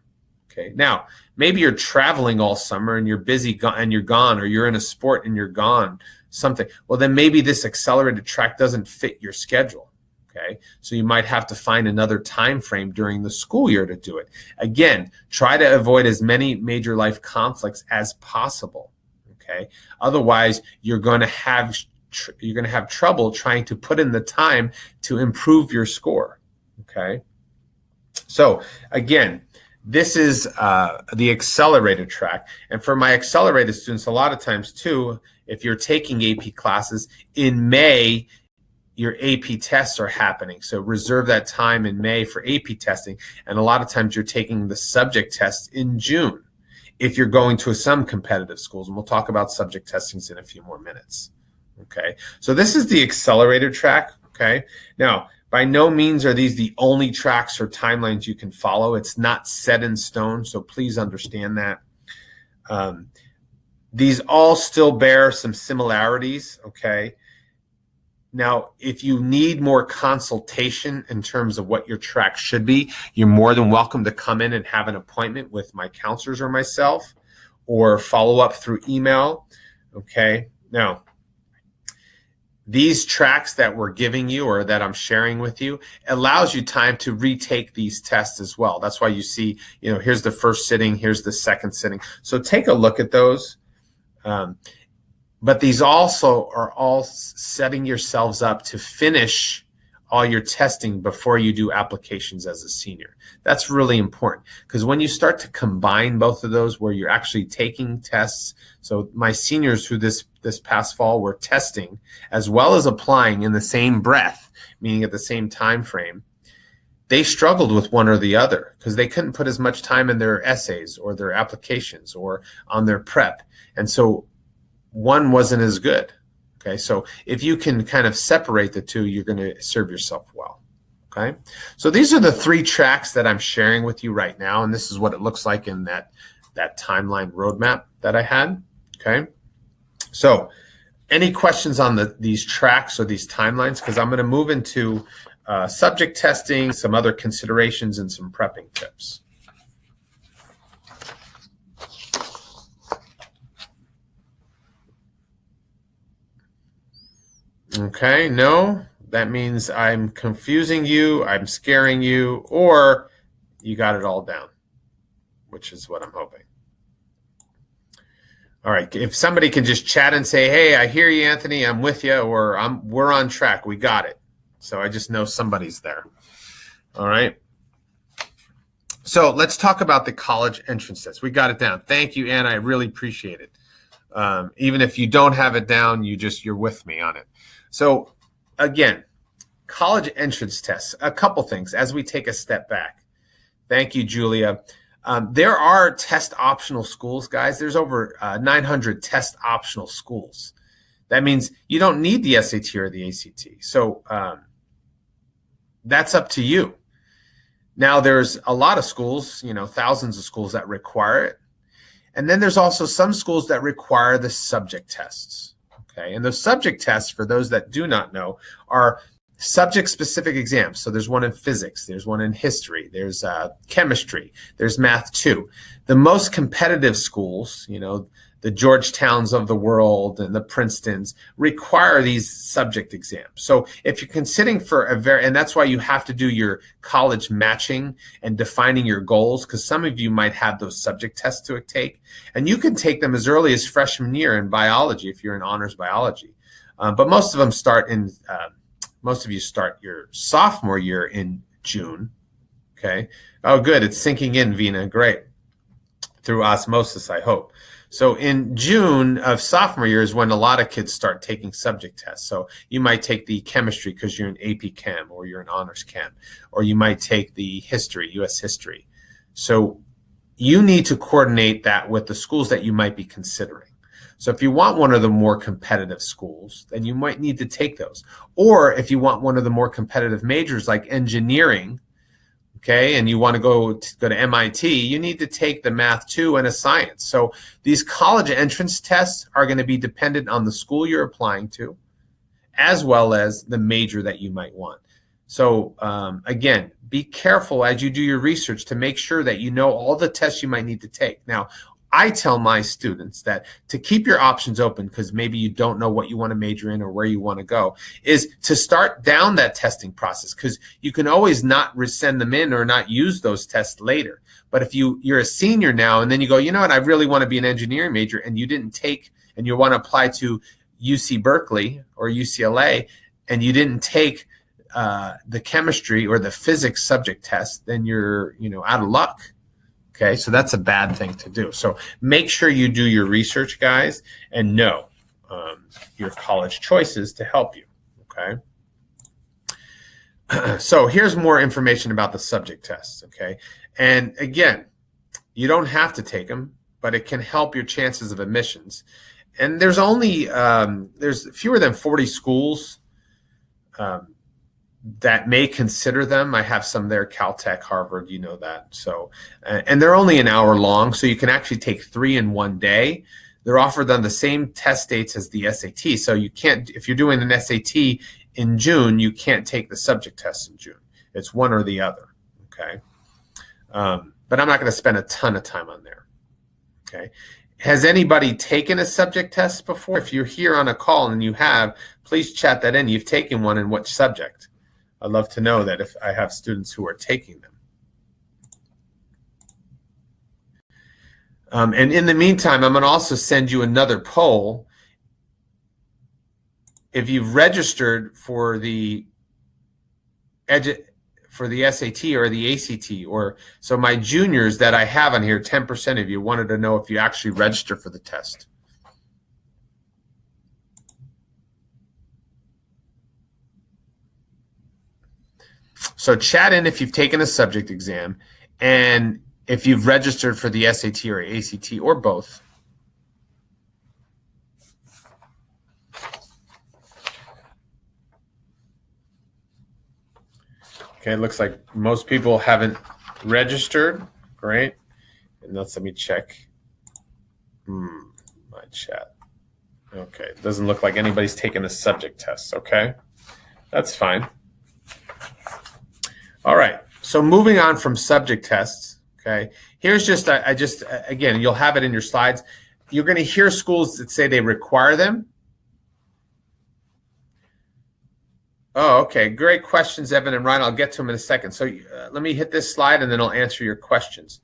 S1: Okay, now maybe you're traveling all summer and you're busy and you're gone, or you're in a sport and you're gone, something. Well, then maybe this accelerated track doesn't fit your schedule. Okay, so you might have to find another time frame during the school year to do it. Again, try to avoid as many major life conflicts as possible. Okay, otherwise you're going to have trouble trying to put in the time to improve your score, okay? So again, this is the accelerated track. And for my accelerated students, a lot of times too, if you're taking AP classes, in May, your AP tests are happening. So reserve that time in May for AP testing. And a lot of times you're taking the subject tests in June if you're going to some competitive schools. And we'll talk about subject testings in a few more minutes. Okay, so this is the accelerated track, okay? Now, by no means are these the only tracks or timelines you can follow. It's not set in stone, so please understand that. These all still bear some similarities, okay? Now, if you need more consultation in terms of what your track should be, you're more than welcome to come in and have an appointment with my counselors or myself, or follow up through email, okay? Now, these tracks that we're giving you or that I'm sharing with you allows you time to retake these tests as well. That's why you see, here's the first sitting, here's the second sitting. So take a look at those. But these also are all setting yourselves up to finish all your testing before you do applications as a senior. That's really important, because when you start to combine both of those where you're actually taking tests, so my seniors who this past fall were testing as well as applying in the same breath, meaning at the same time frame, they struggled with one or the other because they couldn't put as much time in their essays or their applications or on their prep. And so one wasn't as good. Okay, so if you can kind of separate the two, you're going to serve yourself well. Okay, so these are the 3 tracks that I'm sharing with you right now, and this is what it looks like in that timeline roadmap that I had. Okay, so any questions on these tracks or these timelines? Because I'm going to move into subject testing, some other considerations, and some prepping tips. Okay, no, that means I'm confusing you, I'm scaring you, or you got it all down, which is what I'm hoping. All right, if somebody can just chat and say, hey, I hear you, Anthony, I'm with you, or we're on track, we got it. So I just know somebody's there. All right. So let's talk about the college entrance test. We got it down. Thank you, Anna. I really appreciate it. Even if you don't have it down, you're with me on it. So again, college entrance tests, a couple things as we take a step back. Thank you, Julia. There are test optional schools, guys. There's over 900 test optional schools. That means you don't need the SAT or the ACT. So that's up to you. Now, there's a lot of schools, thousands of schools that require it. And then there's also some schools that require the subject tests. Okay, and those subject tests, for those that do not know, are subject-specific exams. So there's one in physics, there's one in history, there's chemistry, there's math too. The most competitive schools, the Georgetowns of the world and the Princetons, require these subject exams. So if you're considering for and that's why you have to do your college matching and defining your goals, because some of you might have those subject tests to take, and you can take them as early as freshman year in biology if you're in honors biology. But most of them start most of you start your sophomore year in June. Okay. Oh, good. It's sinking in, Vina. Great. Through osmosis, I hope. So in June of sophomore year is when a lot of kids start taking subject tests. So you might take the chemistry because you're in AP Chem or you're in honors Chem, or you might take the history, US history. So you need to coordinate that with the schools that you might be considering. So if you want one of the more competitive schools, then you might need to take those. Or if you want one of the more competitive majors like engineering, okay, and you want to go to MIT, you need to take the Math 2 and a science. So these college entrance tests are going to be dependent on the school you're applying to, as well as the major that you might want. So again, be careful as you do your research to make sure that you know all the tests you might need to take. Now, I tell my students that to keep your options open, because maybe you don't know what you want to major in or where you want to go, is to start down that testing process, because you can always not send them in or not use those tests later. But if you're a senior now and then you go, you know what, I really want to be an engineering major, and you didn't take, and you want to apply to UC Berkeley or UCLA, and you didn't take the chemistry or the physics subject test, then you're out of luck. Okay, so that's a bad thing to do. So make sure you do your research, guys, and know your college choices to help you, okay? So here's more information about the subject tests, okay? And again, you don't have to take them, but it can help your chances of admissions. And there's only, there's fewer than 40 schools that may consider them. I have some there, Caltech, Harvard, you know that. So, and they're only an hour long, so you can actually take 3 in one day. They're offered on the same test dates as the SAT. So you can't, if you're doing an SAT in June, you can't take the subject test in June. It's one or the other, okay? But I'm not going to spend a ton of time on there, okay? Has anybody taken a subject test before? If you're here on a call and you have, please chat that in. You've taken one in what subject? I'd love to know that if I have students who are taking them. And in the meantime, I'm going to also send you another poll. If you've registered for the SAT or the ACT, or so my juniors that I have on here, 10% of you wanted to know if you actually register for the test. So chat in if you've taken a subject exam and if you've registered for the SAT or ACT or both. Okay, it looks like most people haven't registered. Great. And let me check my chat. Okay, it doesn't look like anybody's taken the subject test. Okay, that's fine. All right, so moving on from subject tests. Okay, here's just, again, you'll have it in your slides. You're going to hear schools that say they require them. Oh, okay. Great questions, Evan and Ryan. I'll get to them in a second. So let me hit this slide and then I'll answer your questions.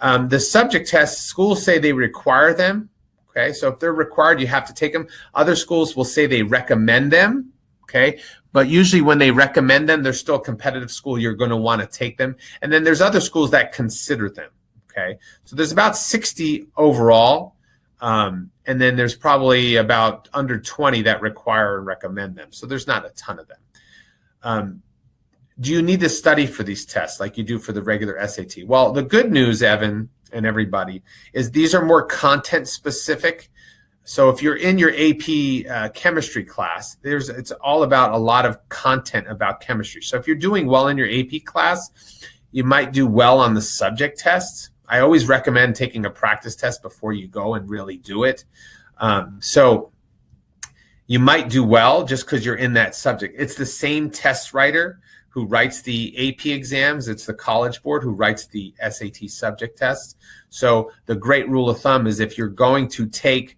S1: The subject tests, schools say they require them. Okay, so if they're required, you have to take them. Other schools will say they recommend them. Okay, but usually when they recommend them, they're still a competitive school. You're going to want to take them. And then there's other schools that consider them. Okay, so there's about 60 overall. And then there's probably about under 20 that require and recommend them. So there's not a ton of them. Do you need to study for these tests like you do for the regular SAT? Well, the good news, Evan and everybody, is these are more content specific. So if you're in your AP chemistry class, it's all about a lot of content about chemistry. So if you're doing well in your AP class, you might do well on the subject tests. I always recommend taking a practice test before you go and really do it. So you might do well just because you're in that subject. It's the same test writer who writes the AP exams. It's the College Board who writes the SAT subject tests. So the great rule of thumb is if you're going to take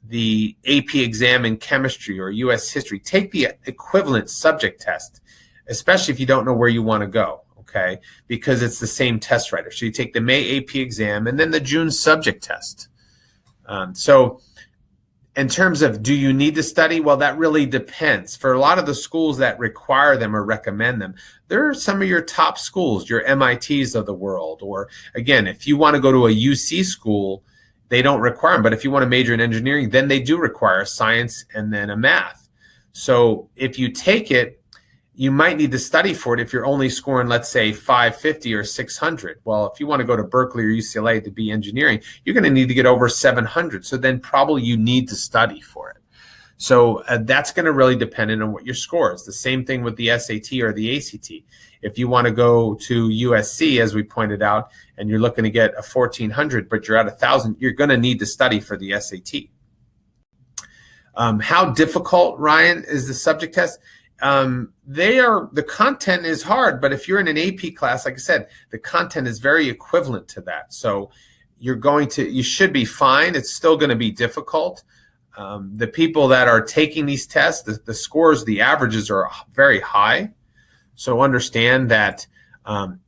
S1: the AP exam in chemistry or US history, take the equivalent subject test, especially if you don't know where you want to go. Okay, because it's the same test writer. So you take the May AP exam and then the June subject test. So in terms of do you need to study? Well, that really depends. For a lot of the schools that require them or recommend them, there are some of your top schools, your MITs of the world. Or again, if you want to go to a UC school, they don't require them. But if you want to major in engineering, then they do require science and then a math. So if you take it, you might need to study for it if you're only scoring, let's say, 550 or 600. Well, if you want to go to Berkeley or UCLA to be engineering, you're going to need to get over 700. So then probably you need to study for it. So that's going to really depend on what your score is. The same thing with the SAT or the ACT. If you want to go to USC, as we pointed out, and you're looking to get a 1400, but you're at 1000, you're going to need to study for the SAT. How difficult, Ryan, is the subject test? The content is hard, but if you're in an AP class, like I said, the content is very equivalent to that. So you should be fine. It's still going to be difficult. The people that are taking these tests, the scores, the averages are very high. So understand that, for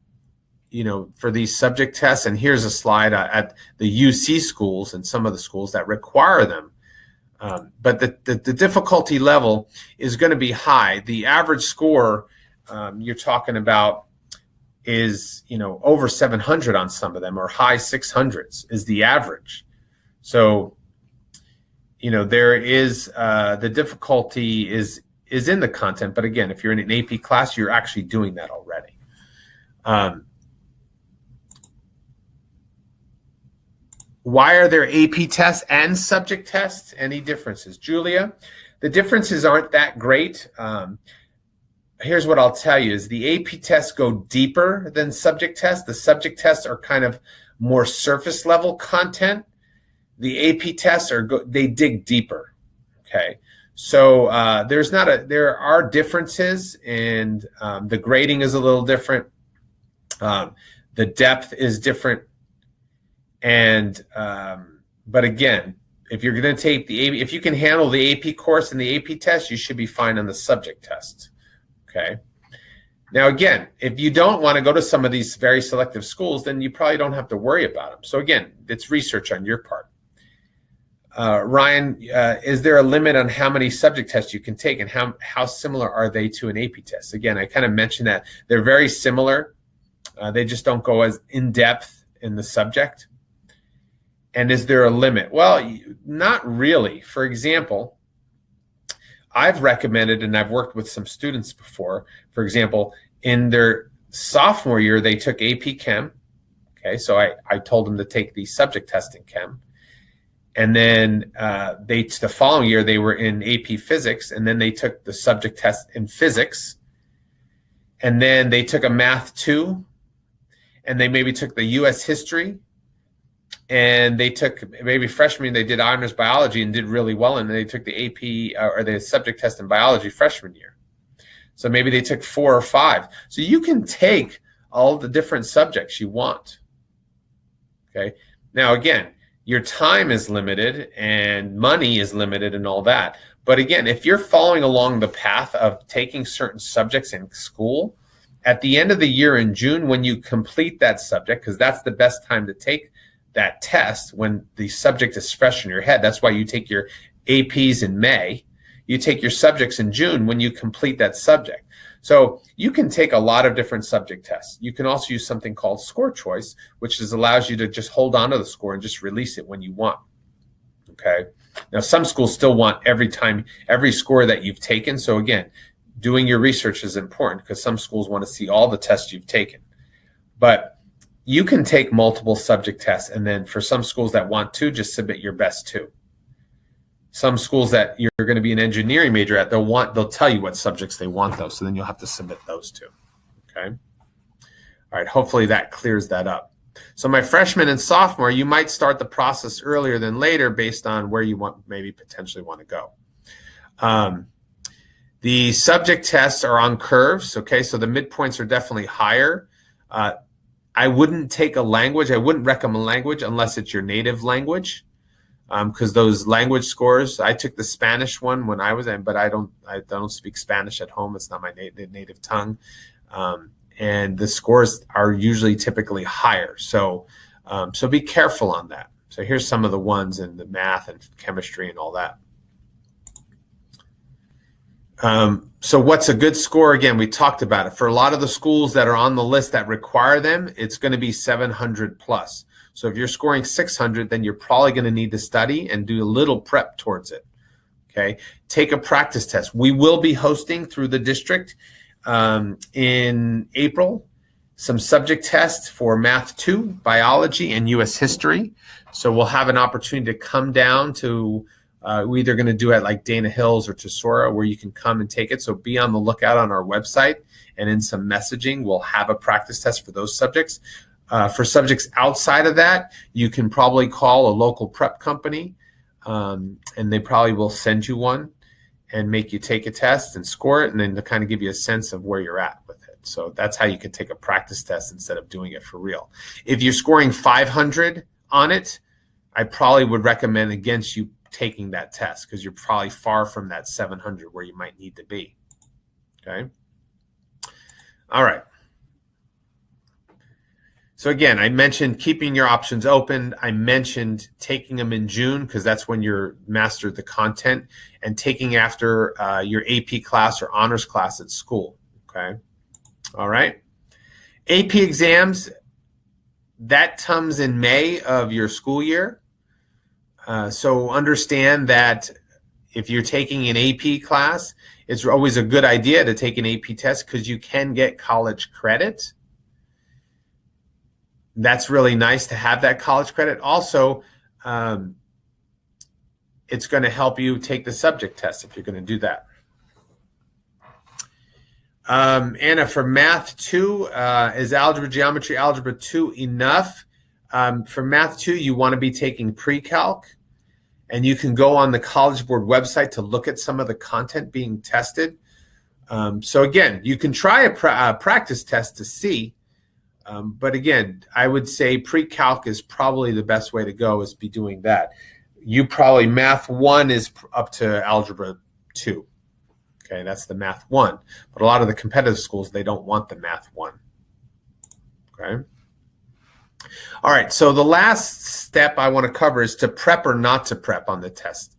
S1: these subject tests, and here's a slide at the UC schools and some of the schools that require them. But the difficulty level is going to be high. The average score you're talking about is, over 700 on some of them, or high 600s is the average. So, there is the difficulty is in the content. But again, if you're in an AP class, you're actually doing that already. Why are there AP tests and subject tests? Any differences? Julia, the differences aren't that great. Here's what I'll tell you is the AP tests go deeper than subject tests. The subject tests are kind of more surface level content. The AP tests they dig deeper. Okay. So there are differences, and the grading is a little different. The depth is different. And but again, if you're going to take the AP, if you can handle the AP course and the AP test, you should be fine on the subject test. Okay. Now, again, if you don't want to go to some of these very selective schools, then you probably don't have to worry about them. So again, it's research on your part. Ryan, is there a limit on how many subject tests you can take, and how similar are they to an AP test? Again, I kind of mentioned that they're very similar. They just don't go as in depth in the subject. And is there a limit? Well, not really. For example, I've recommended, and I've worked with some students before, for example, in their sophomore year, they took AP Chem. Okay, so I told them to take the subject test in Chem. And then the following year, they were in AP Physics, and then they took the subject test in Physics. and then they took a Math 2, and they maybe took the U.S. history, and they took maybe freshman, they did honors biology and did really well, and they took the AP or the subject test in biology freshman year. So maybe they took 4 or 5. So you can take all the different subjects you want. Okay. Now, again, your time is limited and money is limited and all that. But again, if you're following along the path of taking certain subjects in school, at the end of the year in June, when you complete that subject, because that's the best time to take that test when the subject is fresh in your head. That's why you take your APs in May. You take your subjects in June when you complete that subject. So you can take a lot of different subject tests. You can also use something called score choice, which allows you to just hold on to the score and just release it when you want. Okay. Now, some schools still want every score that you've taken. So again, doing your research is important because some schools want to see all the tests you've taken. But you can take multiple subject tests, and then for some schools that want to, just submit your best 2. Some schools that you're going to be an engineering major at, they'll tell you what subjects they want though, so then you'll have to submit those 2. Okay. All right. Hopefully that clears that up. So my freshman and sophomore, you might start the process earlier than later based on where you potentially want to go. The subject tests are on curves. Okay. So the midpoints are definitely higher. I wouldn't take a language. I wouldn't recommend language unless it's your native language. Because those language scores, I took the Spanish one when I was in, but I don't speak Spanish at home. It's not my native tongue, and the scores are usually typically higher. So be careful on that. So here's some of the ones in the math and chemistry and all that. So what's a good score? Again, we talked about it. For a lot of the schools that are on the list that require them, it's going to be 700 plus. So if you're scoring 600, then you're probably going to need to study and do a little prep towards it. Okay. Take a practice test. We will be hosting through the district in April some subject tests for Math 2, biology, and U.S. history. So we'll have an opportunity to come down to we're either going to do it like Dana Hills or Tesora, where you can come and take it. So be on the lookout on our website, and in some messaging, we'll have a practice test for those subjects. For subjects outside of that, you can probably call a local prep company, and they probably will send you one and make you take a test and score it, and then to kind of give you a sense of where you're at with it. So that's how you can take a practice test instead of doing it for real. If you're scoring 500 on it, I probably would recommend against you taking that test because you're probably far from that 700 where you might need to be. Okay. All right. So again, I mentioned keeping your options open. I mentioned taking them in June because that's when you're mastered the content, and taking after your AP class or honors class at school. Okay. All right. AP exams, that comes in May of your school year. So understand that if you're taking an AP class, it's always a good idea to take an AP test because you can get college credit. That's really nice to have that college credit. Also, it's going to help you take the subject test if you're going to do that. Anna, for Math 2, is algebra, geometry, algebra 2 enough? For Math 2, you want to be taking pre-calc, and you can go on the College Board website to look at some of the content being tested. So again, you can try a practice test to see, but again, I would say pre-calc is probably the best way to go, is be doing that. You probably, Math 1 is up to algebra 2. Okay, that's the Math 1. But a lot of the competitive schools, they don't want the Math 1. Okay. All right, so the last step I want to cover is to prep or not to prep on the test.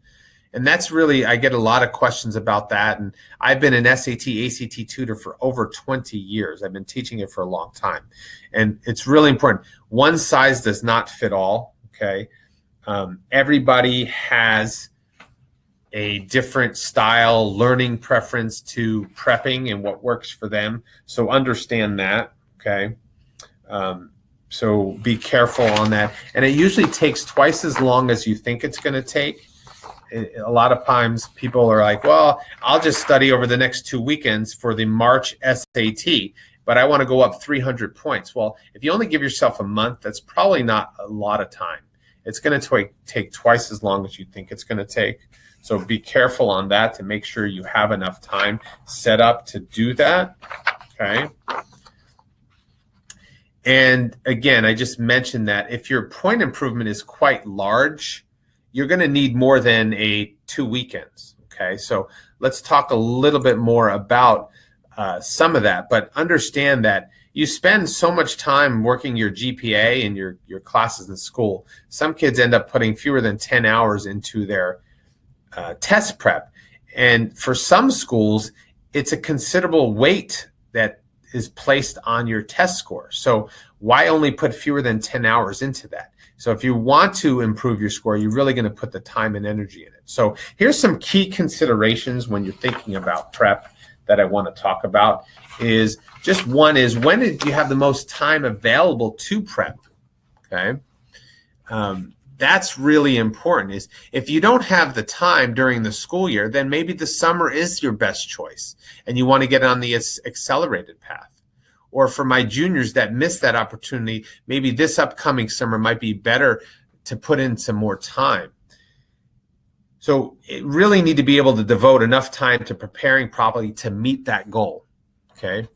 S1: And that's really, I get a lot of questions about that. And I've been an SAT, ACT tutor for over 20 years. I've been teaching it for a long time. And it's really important. One size does not fit all, okay? Everybody has a different style, learning preference to prepping and what works for them. So understand that, okay? So be careful on that. And it usually takes twice as long as you think it's going to take. a lot of times people are like, well, I'll just study over the next 2 weekends for the March SAT, but I want to go up 300 points. Well, if you only give yourself a month, that's probably not a lot of time. It's going to take twice as long as you think it's going to take. So be careful on that to make sure you have enough time set up to do that, okay? And again, I just mentioned that if your point improvement is quite large, you're going to need more than 2 weekends, okay? So let's talk a little bit more about some of that, but understand that you spend so much time working your GPA and your classes in school. Some kids end up putting fewer than 10 hours into their test prep. And for some schools, it's a considerable weight that is placed on your test score. So why only put fewer than 10 hours into that? So if you want to improve your score, you're really going to put the time and energy in it. So here's some key considerations when you're thinking about prep that I want to talk about. Is just one is, when did you have the most time available to prep? Okay. That's really important. Is if you don't have the time during the school year, then maybe the summer is your best choice and you want to get on the accelerated path. Or for my juniors that missed that opportunity, maybe this upcoming summer might be better to put in some more time. So you really need to be able to devote enough time to preparing properly to meet that goal, okay?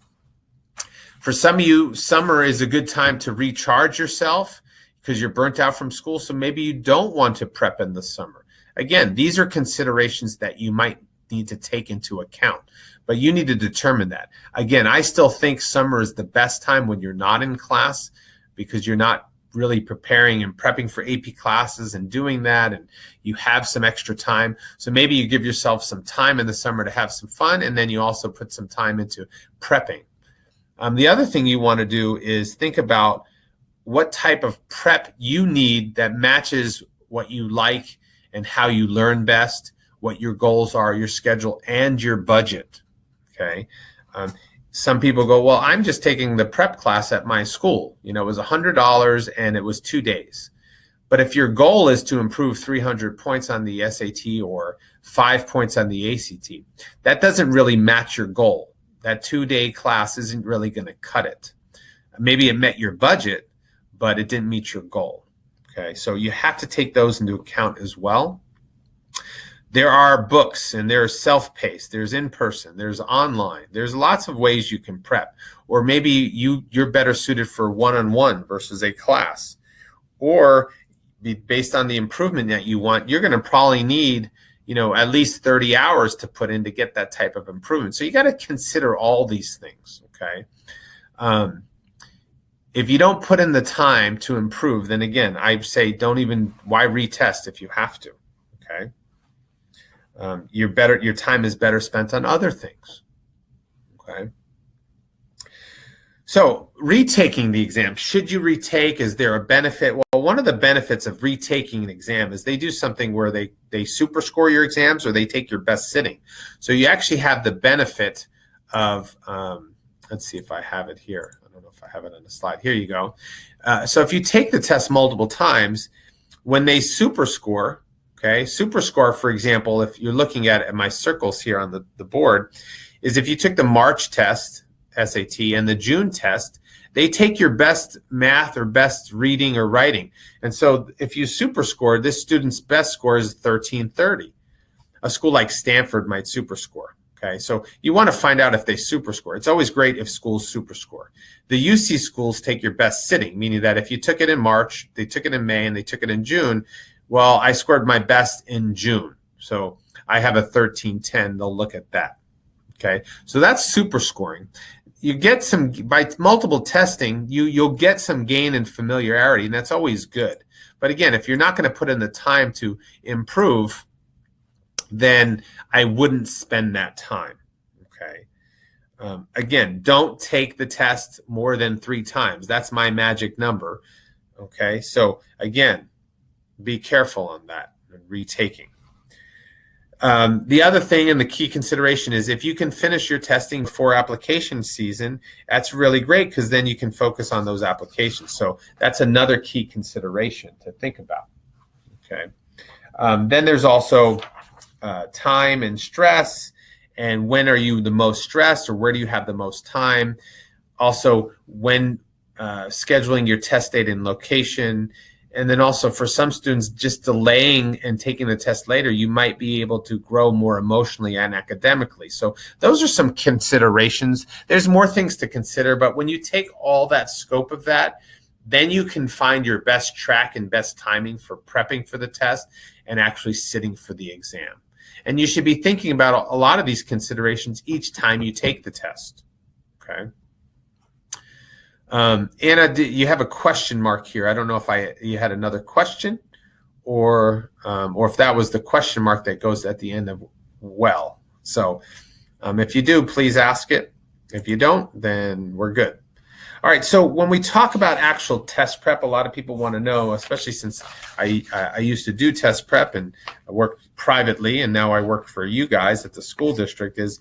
S1: For some of you, summer is a good time to recharge yourself because you're burnt out from school, so maybe you don't want to prep in the summer. Again, these are considerations that you might need to take into account, but you need to determine that. Again, I still think summer is the best time when you're not in class because you're not really preparing and prepping for AP classes and doing that, and you have some extra time. So maybe you give yourself some time in the summer to have some fun, and then you also put some time into prepping. The other thing you want to do is think about what type of prep you need that matches what you like and how you learn best, what your goals are, your schedule, and your budget, okay? Some people go, well, I'm just taking the prep class at my school. You know, it was $100 and it was 2 days. But if your goal is to improve 300 points on the SAT or 5 points on the ACT, that doesn't really match your goal. That 2-day class isn't really going to cut it. Maybe it met your budget, but it didn't meet your goal. Okay, so you have to take those into account as well. There are books and there's self-paced, there's in-person, there's online. There's lots of ways you can prep. Or maybe you're better suited for one-on-one versus a class. Or based on the improvement that you want, you're going to probably need, you know, at least 30 hours to put in to get that type of improvement. So you got to consider all these things, okay? If you don't put in the time to improve, then again, I say why retest if you have to, okay? Your time is better spent on other things, okay? So retaking the exam, should you retake? Is there a benefit? Well, one of the benefits of retaking an exam is they do something where they super score your exams or they take your best sitting. So you actually have the benefit of, let's see if I have it here. I don't know if I have it on the slide. Here you go. So if you take the test multiple times, when they super score, okay, super score, for example, if you're looking at my circles here on the board, is if you took the March test, SAT, and the June test, they take your best math or best reading or writing. And so if you super score, this student's best score is 1330. A school like Stanford might super score. Okay, so you want to find out if they super score. It's always great if schools super score. The UC schools take your best sitting, meaning that if you took it in March, they took it in May, and they took it in June, well, I scored my best in June. So I have a 1310. They'll look at that. Okay, so that's super scoring. You get some, by multiple testing, you'll get some gain in familiarity, and that's always good. But again, if you're not going to put in the time to improve, then I wouldn't spend that time, okay? Again, don't take the test more than 3 times. That's my magic number, okay? So again, be careful on that, retaking. The other thing and the key consideration is if you can finish your testing before application season, that's really great because then you can focus on those applications. So that's another key consideration to think about, okay? Then there's also time and stress, and when are you the most stressed, or where do you have the most time? Also, when scheduling your test date and location. And then also for some students, just delaying and taking the test later, you might be able to grow more emotionally and academically. So those are some considerations. There's more things to consider, but when you take all that scope of that, then you can find your best track and best timing for prepping for the test and actually sitting for the exam. And you should be thinking about a lot of these considerations each time you take the test, okay? Anna, you have a question mark here. I don't know if you had another question, or if that was the question mark that goes at the end of well. So if you do, please ask it. If you don't, then we're good. All right, so when we talk about actual test prep, a lot of people want to know, especially since I used to do test prep and I worked privately, and now I work for you guys at the school district, is,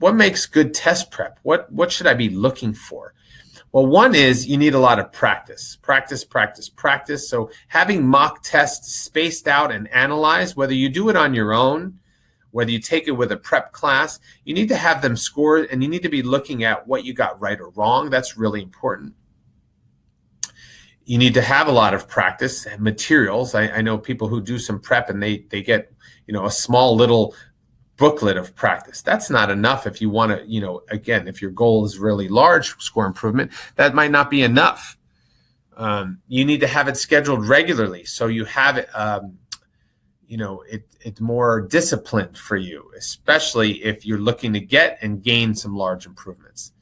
S1: what makes good test prep? What should I be looking for? Well, one is you need a lot of practice. Practice. So having mock tests spaced out and analyzed, whether you do it on your own, whether you take it with a prep class, you need to have them scored, and you need to be looking at what you got right or wrong. That's really important. You need to have a lot of practice and materials. I know people who do some prep and they get, a small little booklet of practice. That's not enough if you want to, again, if your goal is really large score improvement, that might not be enough. You need to have it scheduled regularly, so you have it, it's more disciplined for you, especially if you're looking to get and gain some large improvements.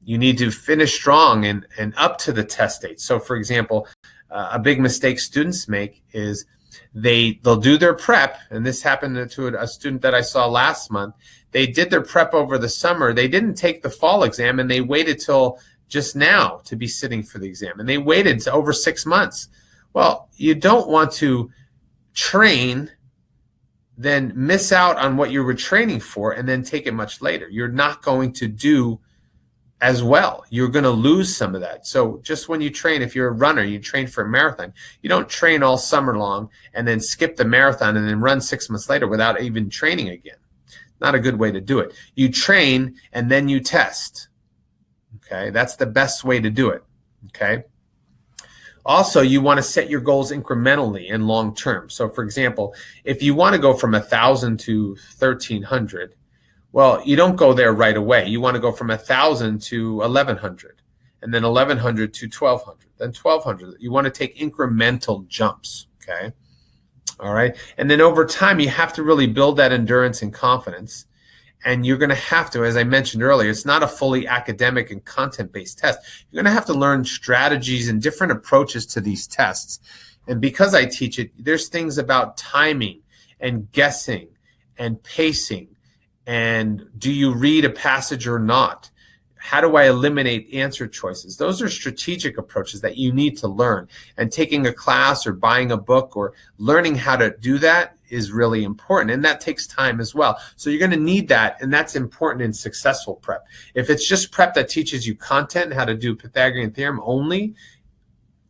S1: You need to finish strong and up to the test date. So, for example, a big mistake students make is they'll do their prep, and this happened to a student that I saw last month. They did their prep over the summer. They didn't take the fall exam, and they waited till just now to be sitting for the exam, and they waited to over 6 months. Well, you don't want to train, then miss out on what you were training for, and then take it much later. You're not going to do as well. You're going to lose some of that. So just when you train, if you're a runner, you train for a marathon, you don't train all summer long and then skip the marathon and then run 6 months later without even training again. Not a good way to do it. You train and then you test. Okay, that's the best way to do it. Okay. Also, you want to set your goals incrementally and long term. So, for example, if you want to go from 1,000 to 1,300, well, you don't go there right away. You want to go from 1,000 to 1,100, and then 1,100 to 1,200, then 1,200. You want to take incremental jumps, okay? All right? And then over time, you have to really build that endurance and confidence. And you're going to have to, as I mentioned earlier, it's not a fully academic and content-based test. You're going to have to learn strategies and different approaches to these tests. And because I teach it, there's things about timing and guessing and pacing. And do you read a passage or not? How do I eliminate answer choices? Those are strategic approaches that you need to learn. And taking a class or buying a book or learning how to do that is really important. And that takes time as well. So you're going to need that. And that's important in successful prep. If it's just prep that teaches you content and how to do Pythagorean theorem only,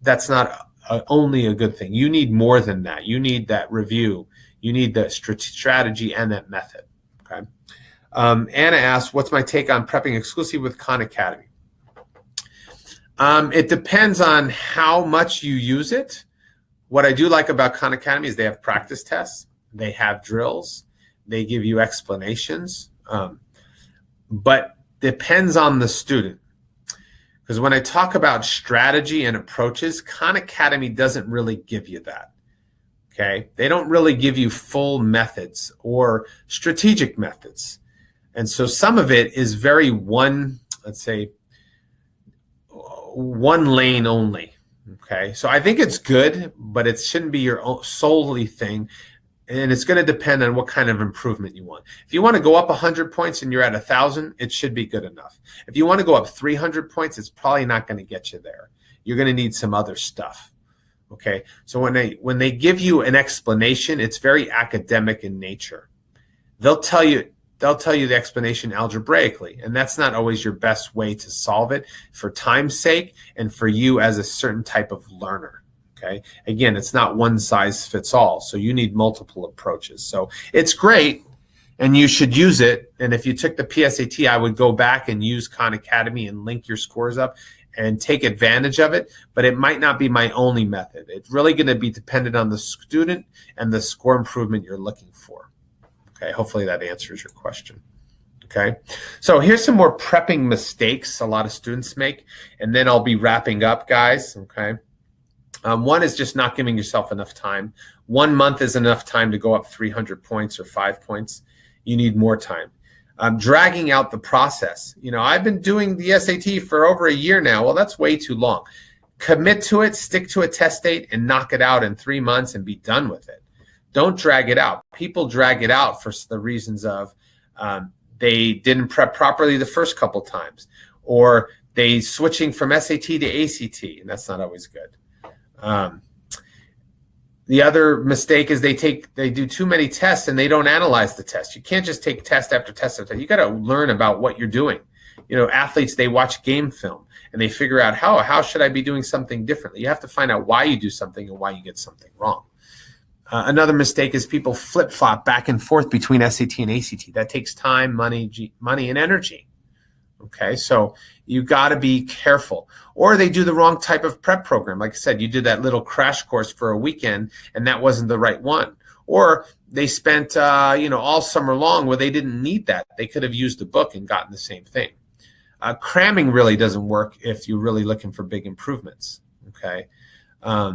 S1: that's not only a good thing. You need more than that. You need that review. You need the strategy and that method. Okay. Anna asks, what's my take on prepping exclusively with Khan Academy? It depends on how much you use it. What I do like about Khan Academy is they have practice tests, they have drills, they give you explanations, but depends on the student. Because when I talk about strategy and approaches, Khan Academy doesn't really give you that. Okay, they don't really give you full methods or strategic methods. And so some of it is very one lane only. Okay, so I think it's good, but it shouldn't be your solely thing. And it's going to depend on what kind of improvement you want. If you want to go up 100 points and you're at 1,000, it should be good enough. If you want to go up 300 points, it's probably not going to get you there. You're going to need some other stuff. Okay, so when they give you an explanation, it's very academic in nature. They'll tell you the explanation algebraically, and that's not always your best way to solve it for time's sake and for you as a certain type of learner.
S3: Okay. Again, it's not one size fits all. So you need multiple approaches. So it's great and you should use it. And if you took the PSAT, I would go back and use Khan Academy and link your scores up and take advantage of it. But it might not be my only method. It's really going to be dependent on the student and the score improvement you're looking for. Okay. Hopefully that answers your question. Okay. So here's some more prepping mistakes a lot of students make. And then I'll be wrapping up, guys. Okay. One is just not giving yourself enough time. 1 month is enough time to go up 300 points or 5 points. You need more time. Dragging out the process. You know, I've been doing the SAT for over a year now. Well, that's way too long. Commit to it, stick to a test date, and knock it out in 3 months and be done with it. Don't drag it out. People drag it out for the reasons of they didn't prep properly the first couple times, or they switching from SAT to ACT, and that's not always good. The other mistake is they do too many tests and they don't analyze the test. You can't just take test after test after test. You got to learn about what you're doing. You know, athletes, they watch game film and they figure out how should I be doing something differently. You have to find out why you do something and why you get something wrong. Another mistake is people flip-flop back and forth between SAT and ACT. That takes time, money, and energy. Okay, so you got to be careful. Or they do the wrong type of prep program. Like I said, you did that little crash course for a weekend, and that wasn't the right one. Or they spent, all summer long where they didn't need that. They could have used a book and gotten the same thing. Cramming really doesn't work if you're really looking for big improvements. Okay,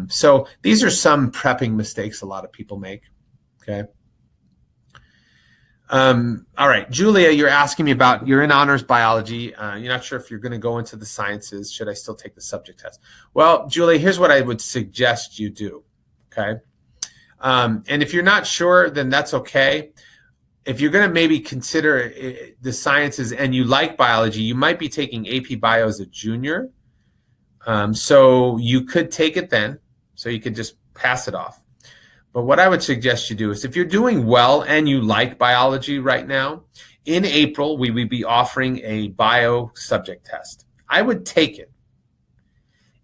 S3: so these are some prepping mistakes a lot of people make. Okay. All right, Julia, you're asking me about, you're in honors biology. You're not sure if you're going to go into the sciences. Should I still take the subject test? Well, Julia, here's what I would suggest you do. Okay. And if you're not sure, then that's okay. If you're going to maybe consider the sciences and you like biology, you might be taking AP Bio as a junior. So you could take it then. So you could just pass it off. But what I would suggest you do is if you're doing well and you like biology right now, in April, we would be offering a bio subject test. I would take it.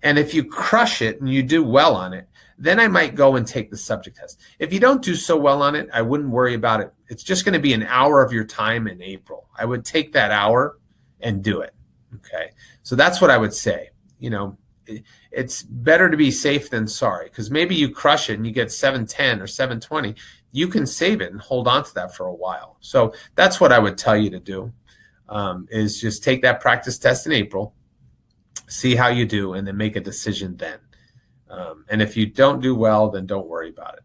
S3: And if you crush it and you do well on it, then I might go and take the subject test. If you don't do so well on it, I wouldn't worry about it. It's just going to be an hour of your time in April. I would take that hour and do it. Okay. So that's what I would say. You know, it's better to be safe than sorry, because maybe you crush it and you get 710 or 720. You can save it and hold on to that for a while. So that's what I would tell you to do, is just take that practice test in April, see how you do, and then make a decision then. And if you don't do well, then don't worry about it.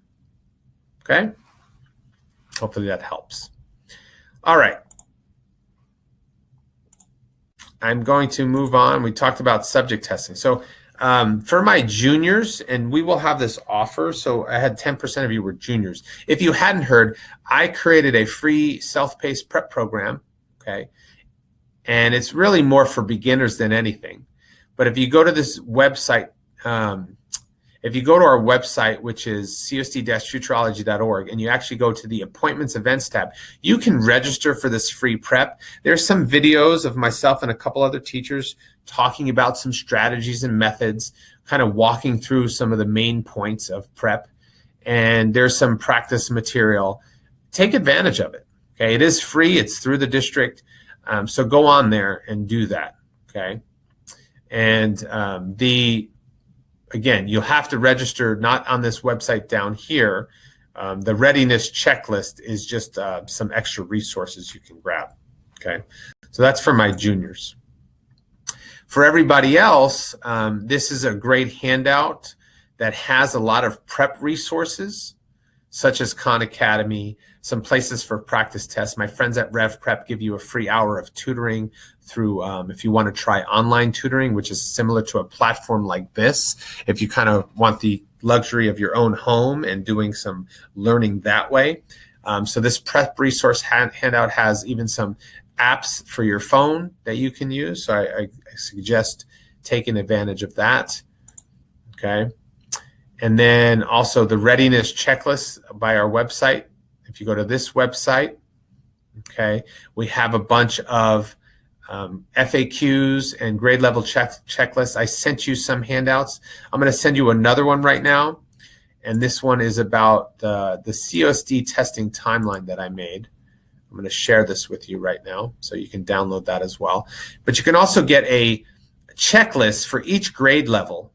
S3: Okay? Hopefully that helps. All right. I'm going to move on. We talked about subject testing. So for my juniors, and we will have this offer. So I had 10% of you were juniors. If you hadn't heard, I created a free self-paced prep program. Okay. And it's really more for beginners than anything. But if you go to this website, if you go to our website, which is CUSD-Futureology.org, and you actually go to the appointments events tab, you can register for this free prep. There's some videos of myself and a couple other teachers talking about some strategies and methods, kind of walking through some of the main points of prep. And there's some practice material. Take advantage of it. Okay, it is free. It's through the district. So go on there and do that. Okay, and again, you'll have to register not on this website down here. The readiness checklist is just some extra resources you can grab. Okay, so that's for my juniors. For everybody else, this is a great handout that has a lot of prep resources, such as Khan Academy, some places for practice tests. My friends at Rev Prep give you a free hour of tutoring through, if you want to try online tutoring, which is similar to a platform like this. If you kind of want the luxury of your own home and doing some learning that way. So this prep resource handout has even some apps for your phone that you can use. So I suggest taking advantage of that. Okay. And then also the readiness checklist by our website. If you go to this website, okay, we have a bunch of FAQs and grade level checklists. I sent you some handouts. I'm going to send you another one right now. And this one is about the CUSD testing timeline that I made. I'm going to share this with you right now so you can download that as well. But you can also get a checklist for each grade level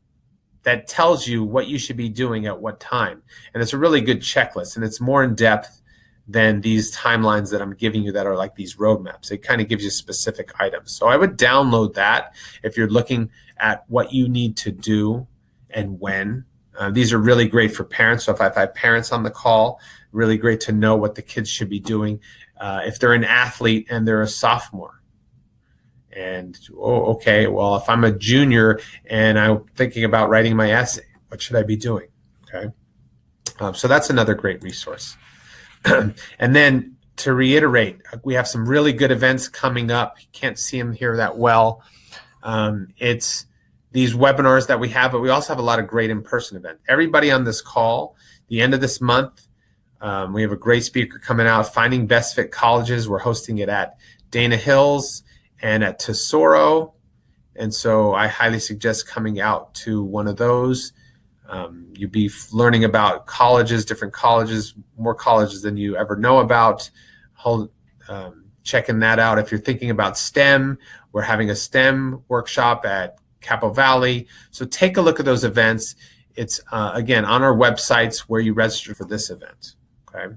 S3: that tells you what you should be doing at what time. And it's a really good checklist, and it's more in depth than these timelines that I'm giving you that are like these roadmaps. It kind of gives you specific items. So I would download that if you're looking at what you need to do and when. These are really great for parents. So if I have parents on the call, really great to know what the kids should be doing. If they're an athlete and they're a sophomore. And, okay, well, if I'm a junior and I'm thinking about writing my essay, what should I be doing? Okay. So that's another great resource. And then to reiterate, we have some really good events coming up. You can't see them here that well. It's these webinars that we have, but we also have a lot of great in-person events. Everybody on this call, the end of this month, we have a great speaker coming out, Finding Best Fit Colleges. We're hosting it at Dana Hills and at Tesoro. And so I highly suggest coming out to one of those. You'll be learning about colleges, different colleges, more colleges than you ever know about. Checking that out. If you're thinking about STEM, we're having a STEM workshop at Capo Valley. So take a look at those events. It's, again, on our websites where you register for this event. Okay.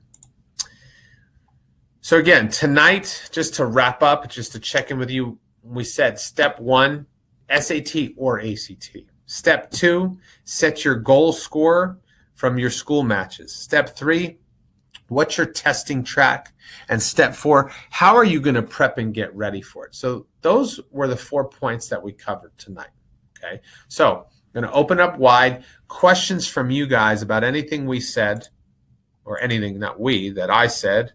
S3: So again, tonight, just to wrap up, just to check in with you, we said step 1, SAT or ACT. Step 2, set your goal score from your school matches. Step 3, what's your testing track? And step 4, how are you going to prep and get ready for it? So those were the 4 points that we covered tonight. Okay. So I'm going to open up wide. Questions from you guys about anything we said, or anything that I said.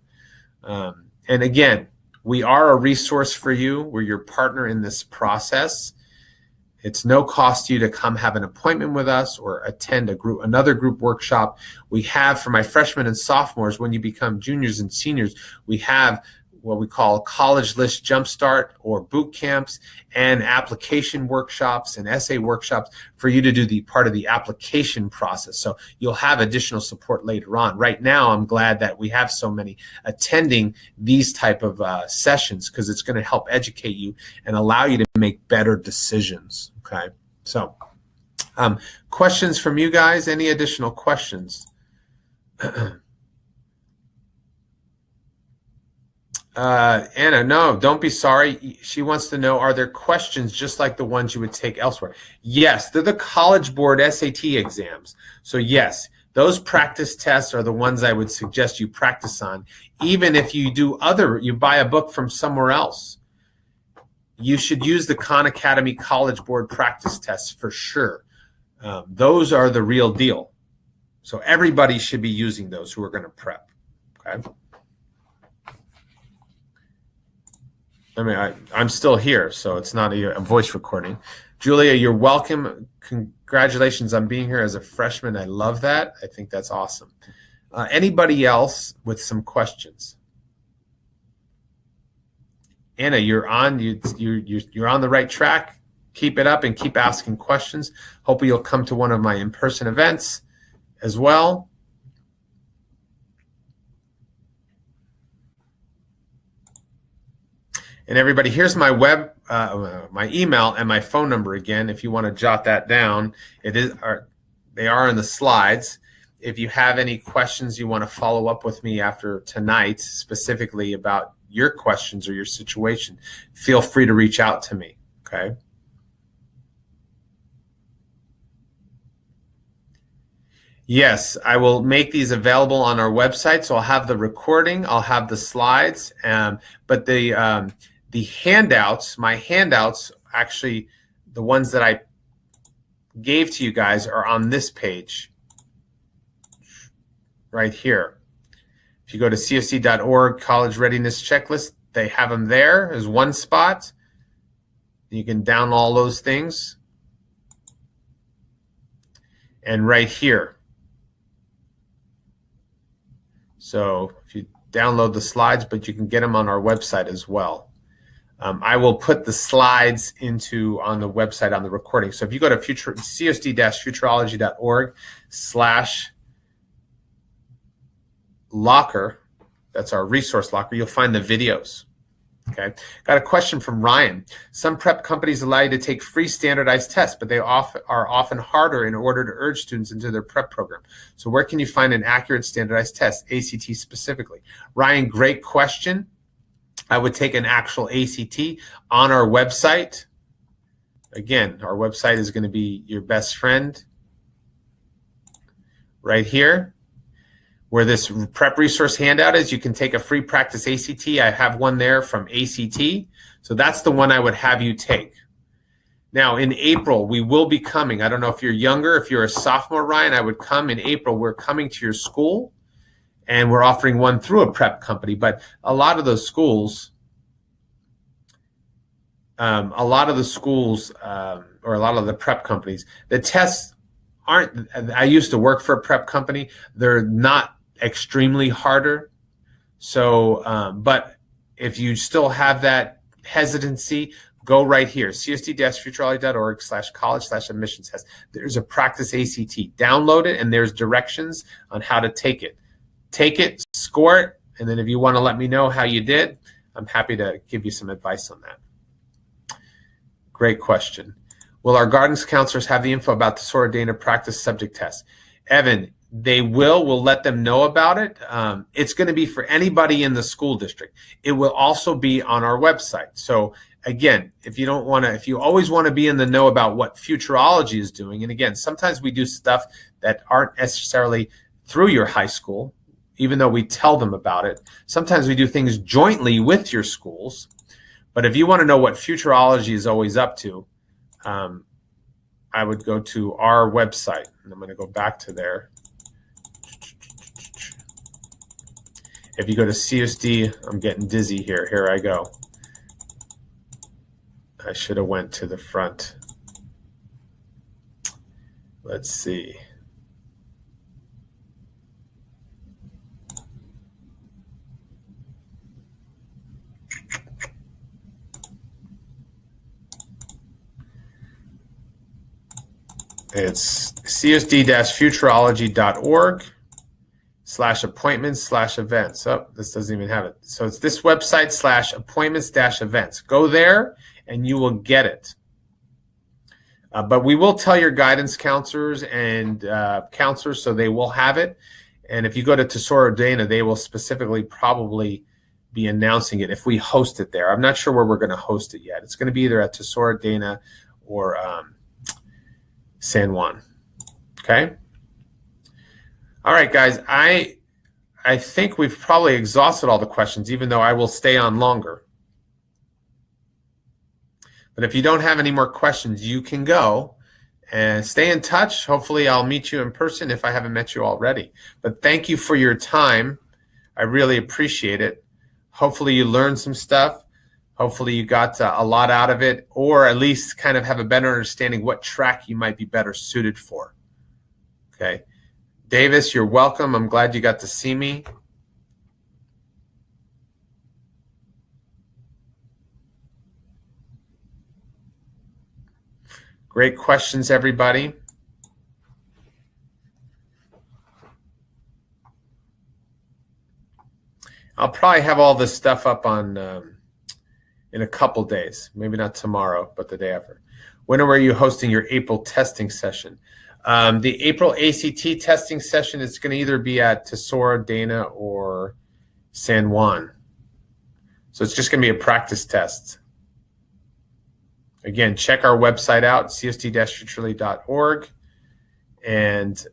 S3: And again, we are a resource for you. We're your partner in this process. It's no cost to you to come have an appointment with us or attend another group workshop. We have, for my freshmen and sophomores, when you become juniors and seniors, we have what we call college list jumpstart or boot camps and application workshops and essay workshops for you to do the part of the application process. So you'll have additional support later on. Right now, I'm glad that we have so many attending these type of sessions, because it's going to help educate you and allow you to make better decisions. Okay. So questions from you guys? Any additional questions? Anna, no, don't be sorry. She wants to know, are there questions just like the ones you would take elsewhere? Yes, they're the College Board SAT exams. So yes, those practice tests are the ones I would suggest you practice on. Even if you you buy a book from somewhere else, you should use the Khan Academy College Board practice tests for sure. Those are the real deal. So everybody should be using those who are going to prep. Okay. I mean, I'm still here, so it's not a voice recording. Julia, you're welcome. Congratulations on being here as a freshman. I love that. I think that's awesome. Anybody else with some questions? Anna, you're on. You're on the right track. Keep it up and keep asking questions. Hopefully, you'll come to one of my in-person events as well. And everybody, here's my my email and my phone number again. If you want to jot that down, they are in the slides. If you have any questions you want to follow up with me after tonight, specifically about your questions or your situation, feel free to reach out to me. Okay. Yes, I will make these available on our website. So I'll have the recording, I'll have the slides, but the handouts, my handouts, actually, the ones that I gave to you guys are on this page right here. If you go to CUSD.org, College Readiness Checklist, they have them there as one spot. You can download all those things. And right here. So if you download the slides, but you can get them on our website as well. I will put the slides on the website on the recording. So if you go to CUSD-Futurology.org/locker, that's our resource locker, you'll find the videos. Okay. Got a question from Ryan. Some prep companies allow you to take free standardized tests, but they are often harder in order to urge students into their prep program. So where can you find an accurate standardized test, ACT specifically? Ryan, great question. I would take an actual ACT on our website. Again, our website is going to be your best friend right here. Where this prep resource handout is, you can take a free practice ACT. I have one there from ACT. So that's the one I would have you take. Now, in April, we will be coming. I don't know if you're younger, if you're a sophomore, Ryan, I would come in April. We're coming to your school, and we're offering one through a prep company. But a lot of those schools, or a lot of the prep companies, the tests aren't, I used to work for a prep company. They're not extremely harder. So, but if you still have that hesitancy, go right here, CUSD-Futurology.org/college/admissions test. There's a practice ACT. Download it, and there's directions on how to take it. Take it, score it, and then if you want to let me know how you did, I'm happy to give you some advice on that. Great question. Will our guidance counselors have the info about the Tesoro-Dana practice subject test? Evan, they will. We'll let them know about it. It's going to be for anybody in the school district. It will also be on our website. So again, if you always want to be in the know about what Futurology is doing, and again, sometimes we do stuff that aren't necessarily through your high school, even though we tell them about it. Sometimes we do things jointly with your schools. But if you want to know what Futurology is always up to, I would go to our website, and I'm going to go back to there. If you go to CUSD, I'm getting dizzy here. Here I go. I should have went to the front. Let's see. It's CUSD-Futurology.org/appointments/events. Oh, this doesn't even have it. So it's this website /appointments-events. Go there and you will get it. But we will tell your guidance counselors and counselors, so they will have it. And if you go to Tesoro-Dana, they will specifically probably be announcing it if we host it there. I'm not sure where we're going to host it yet. It's going to be either at Tesoro-Dana or San Juan. Okay. All right, guys. I think we've probably exhausted all the questions, even though I will stay on longer. But if you don't have any more questions, you can go and stay in touch. Hopefully, I'll meet you in person if I haven't met you already. But thank you for your time. I really appreciate it. Hopefully, you learned some stuff. Hopefully you got a lot out of it, or at least kind of have a better understanding what track you might be better suited for. Okay. Davis, you're welcome. I'm glad you got to see me. Great questions, everybody. I'll probably have all this stuff up on in a couple days, maybe not tomorrow, but the day after. When are you hosting your April testing session? The April ACT testing session is going to either be at Tesoro-Dana or San Juan. So it's just going to be a practice test. Again, check our website out, CUSD-Futurology.org, and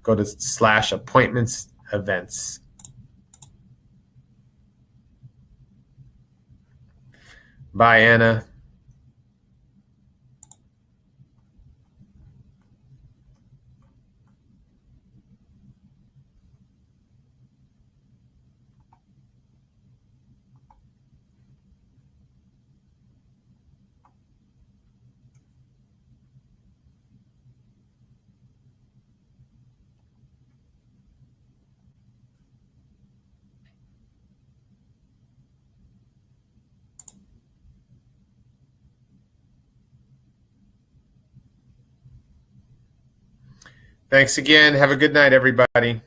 S3: go to /appointments-events. Bye, Anna.
S1: Thanks again. Have a good night, everybody.